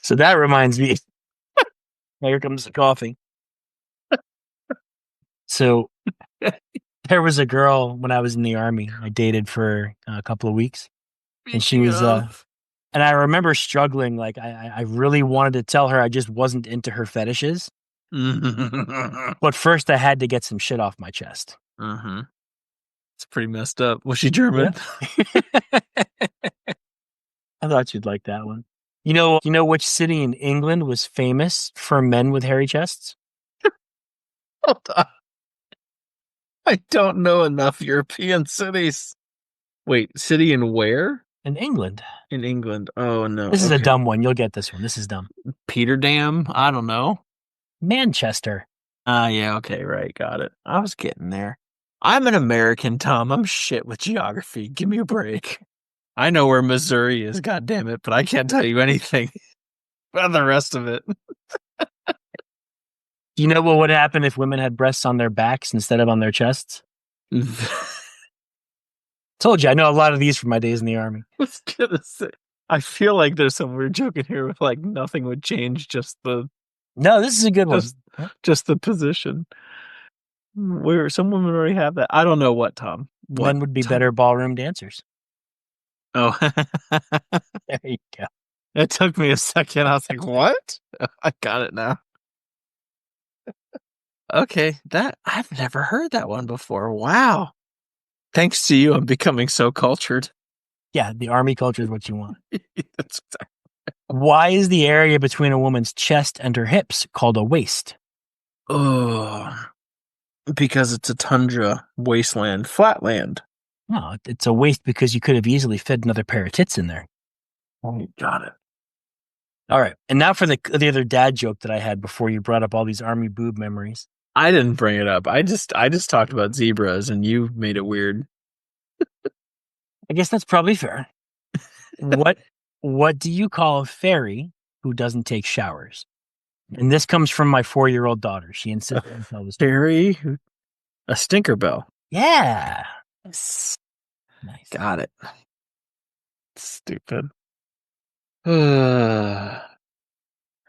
So that reminds me. Here comes the coffee. So there was a girl when I was in the army. I dated for a couple of weeks, and she Speaking was. of, And I remember struggling. Like I really wanted to tell her I just wasn't into her fetishes, mm-hmm. but first I had to get some shit off my chest. It's pretty messed up. Was she German? Yeah. I thought you'd like that one. You know which city in England was famous for men with hairy chests? Hold on. I don't know enough European cities. Wait, city in where? In England. In England. Oh no. This is a Okay. dumb one. You'll get this one. This is dumb. Petterdam? I don't know. Manchester. Yeah, okay, right, got it. I was getting there. I'm an American, Tom. I'm shit with geography. Give me a break. I know where Missouri is, god damn it, but I can't tell you anything about the rest of it. Do you know what would happen if women had breasts on their backs instead of on their chests? Told you, I know a lot of these from my days in the army. I was gonna say, I feel like there's some weird joke in here with like nothing would change, No, this is a good one. just just the position. Where some women already have that. I don't know what, Tom. What? Men would be Tom? better ballroom dancers. Oh, There you go. it took me a second. I was like, what? I got it now. Okay, that I've never heard that one before. Wow. Thanks to you, I'm becoming so cultured. Yeah, the army culture is what you want. That's Why is the area between a woman's chest and her hips called a waist? oh, because it's a tundra, wasteland, flatland. No, it's a waist because you could have easily fit another pair of tits in there. Oh, you got it. All right. And now for the other dad joke that I had before you brought up all these army boob memories. I didn't bring it up. I just talked about zebras, and you made it weird. I guess that's probably fair. What do you call a fairy who doesn't take showers? And this comes from my 4-year-old daughter. She insisted on tell the story. Terry, a stinker bell. Yeah. Nice. Got it. Stupid. All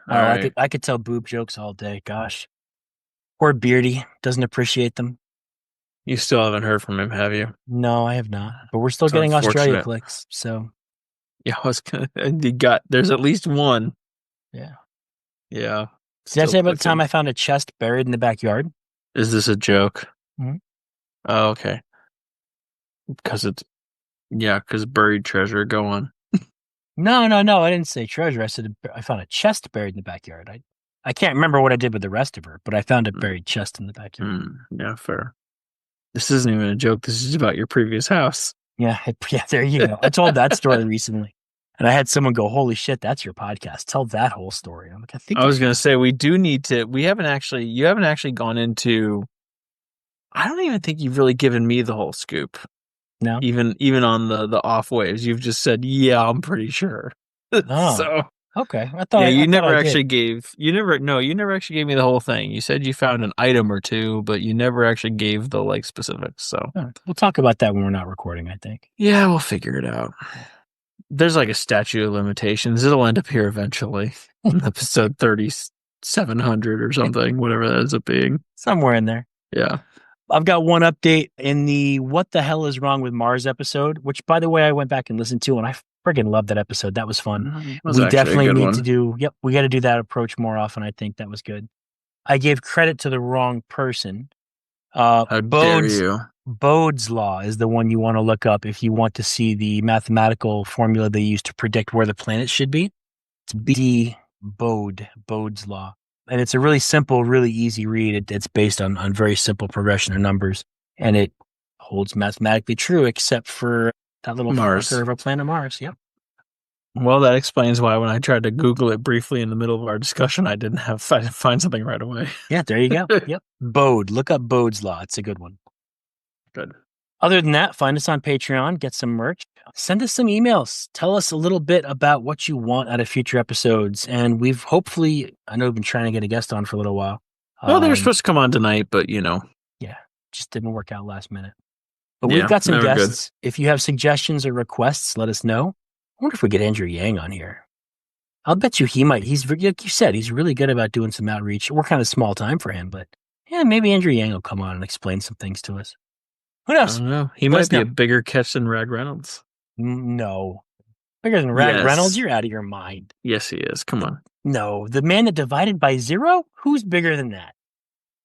right. I could tell boob jokes all day. Gosh. Poor Beardy doesn't appreciate them. You still haven't heard from him, have you? No, I have not. But we're still It's getting Australia unfortunate. clicks. So Yeah, I was gonna. There's at least one. yeah. Yeah. Did I Still say about the time clicking. I found a chest buried in the backyard? Is this a joke? Mhm. Oh, okay. Because buried treasure. Go on. No. I didn't say treasure. I said I found a chest buried in the backyard. I can't remember what I did with the rest of her, but I found a buried chest in the backyard. Yeah, fair. This isn't even a joke. This is about your previous house. Yeah, there you go. I told that story recently, and I had someone go, "Holy shit, that's your podcast. Tell that whole story." I'm like, I think I was gonna say we do need to. We haven't actually. You haven't actually gone into. I don't even think you've really given me the whole scoop. No. Even on the off waves, you've just said, "Yeah, I'm pretty sure." Oh, So okay. yeah, you I thought never I actually did. gave. You never actually gave me the whole thing. You said you found an item or two, but you never actually gave the like specifics. So All right. We'll talk about that when we're not recording, I think. yeah, we'll figure it out. There's like a statute of limitations. It'll end up here eventually. Episode 3700 or something, whatever that ends up being. Somewhere in there. Yeah. I've got one update in the What the Hell is Wrong with Mars episode, which, by the way, I went back and listened to, and I friggin' loved that episode. That was fun. That was We actually a definitely good need one. to do, we got to do that approach more often. I think that was good. I gave credit to the wrong person. How dare you? Bode's law is the one you want to look up if you want to see the mathematical formula they use to predict where the planets should be. It's Bode's law. And it's a really simple, really easy read. It's based on very simple progression of numbers. And it holds mathematically true, except for that little Mars. fucker of a planet Mars. Yep. Well, that explains why when I tried to Google it briefly in the middle of our discussion, I didn't find something right away. Yeah, there you go. Yep. Bode. Look up Bode's law. It's a good one. Good. Other than that, find us on Patreon, get some merch, send us some emails. Tell us a little bit about what you want out of future episodes. And we've hopefully, I know we've been trying to get a guest on for a little while. Well, they were supposed to come on tonight, but yeah, just didn't work out last minute. But Yeah, we've got some never guests. If you have suggestions or requests, let us know. I wonder if we get Andrew Yang on here. I'll bet you he might. He's, like you said, he's really good about doing some outreach. We're kind of small time for him, but yeah, maybe Andrew Yang will come on and explain some things to us. Who I knows? don't know. He Let might us be know. a bigger catch than Rag Reynolds. No. Bigger than Rag Yes. Reynolds? You're out of your mind. Yes, he is. Come on. No. The man that divided by zero? Who's bigger than that?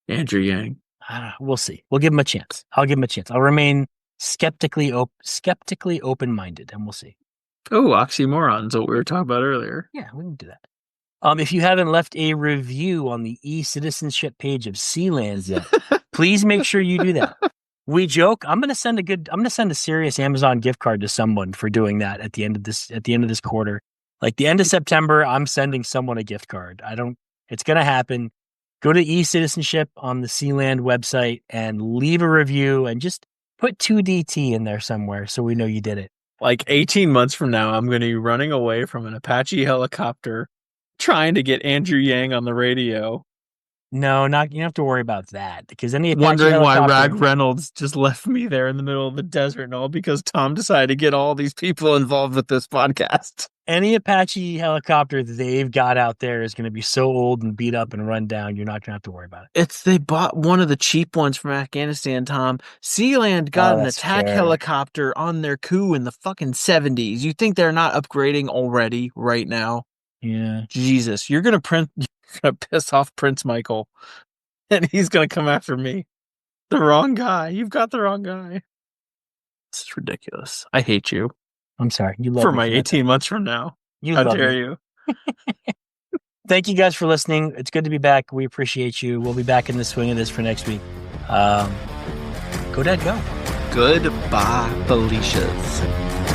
Andrew Yang. I don't know. We'll see. We'll give him a chance. I'll give him a chance. I'll remain skeptically open-minded, and we'll see. Oh, oxymorons, what we were talking about earlier. Yeah, we can do that. If you haven't left a review on the e-citizenship page of Sealands yet, please make sure you do that. We joke. I'm gonna send a serious Amazon gift card to someone for doing that at the end of this quarter. Like the end of September, I'm sending someone a gift card. It's gonna happen. Go to e-citizenship on the Sealand website and leave a review and just put 2DT in there somewhere so we know you did it. Like 18 months from now, I'm going to be running away from an Apache helicopter trying to get Andrew Yang on the radio. No, you don't have to worry about that because any Apache Wondering why helicopter- Rag Reynolds just left me there in the middle of the desert and all because Tom decided to get all these people involved with this podcast. Any Apache helicopter that they've got out there is going to be so old and beat up and run down. You're not going to have to worry about it. They bought one of the cheap ones from Afghanistan, Tom. Sealand got an attack helicopter on their coup in the fucking 70s. You think they're not upgrading already right now? Yeah. Jesus, you're gonna piss off Prince Michael, and he's gonna come after me. The wrong guy. You've got the wrong guy. This is ridiculous. I hate you. I'm sorry. You love for me my for that. 18 months from now. You How love dare me. you? Thank you guys for listening. It's good to be back. We appreciate you. We'll be back in the swing of this for next week. Go Dad, go. Goodbye, Felicias.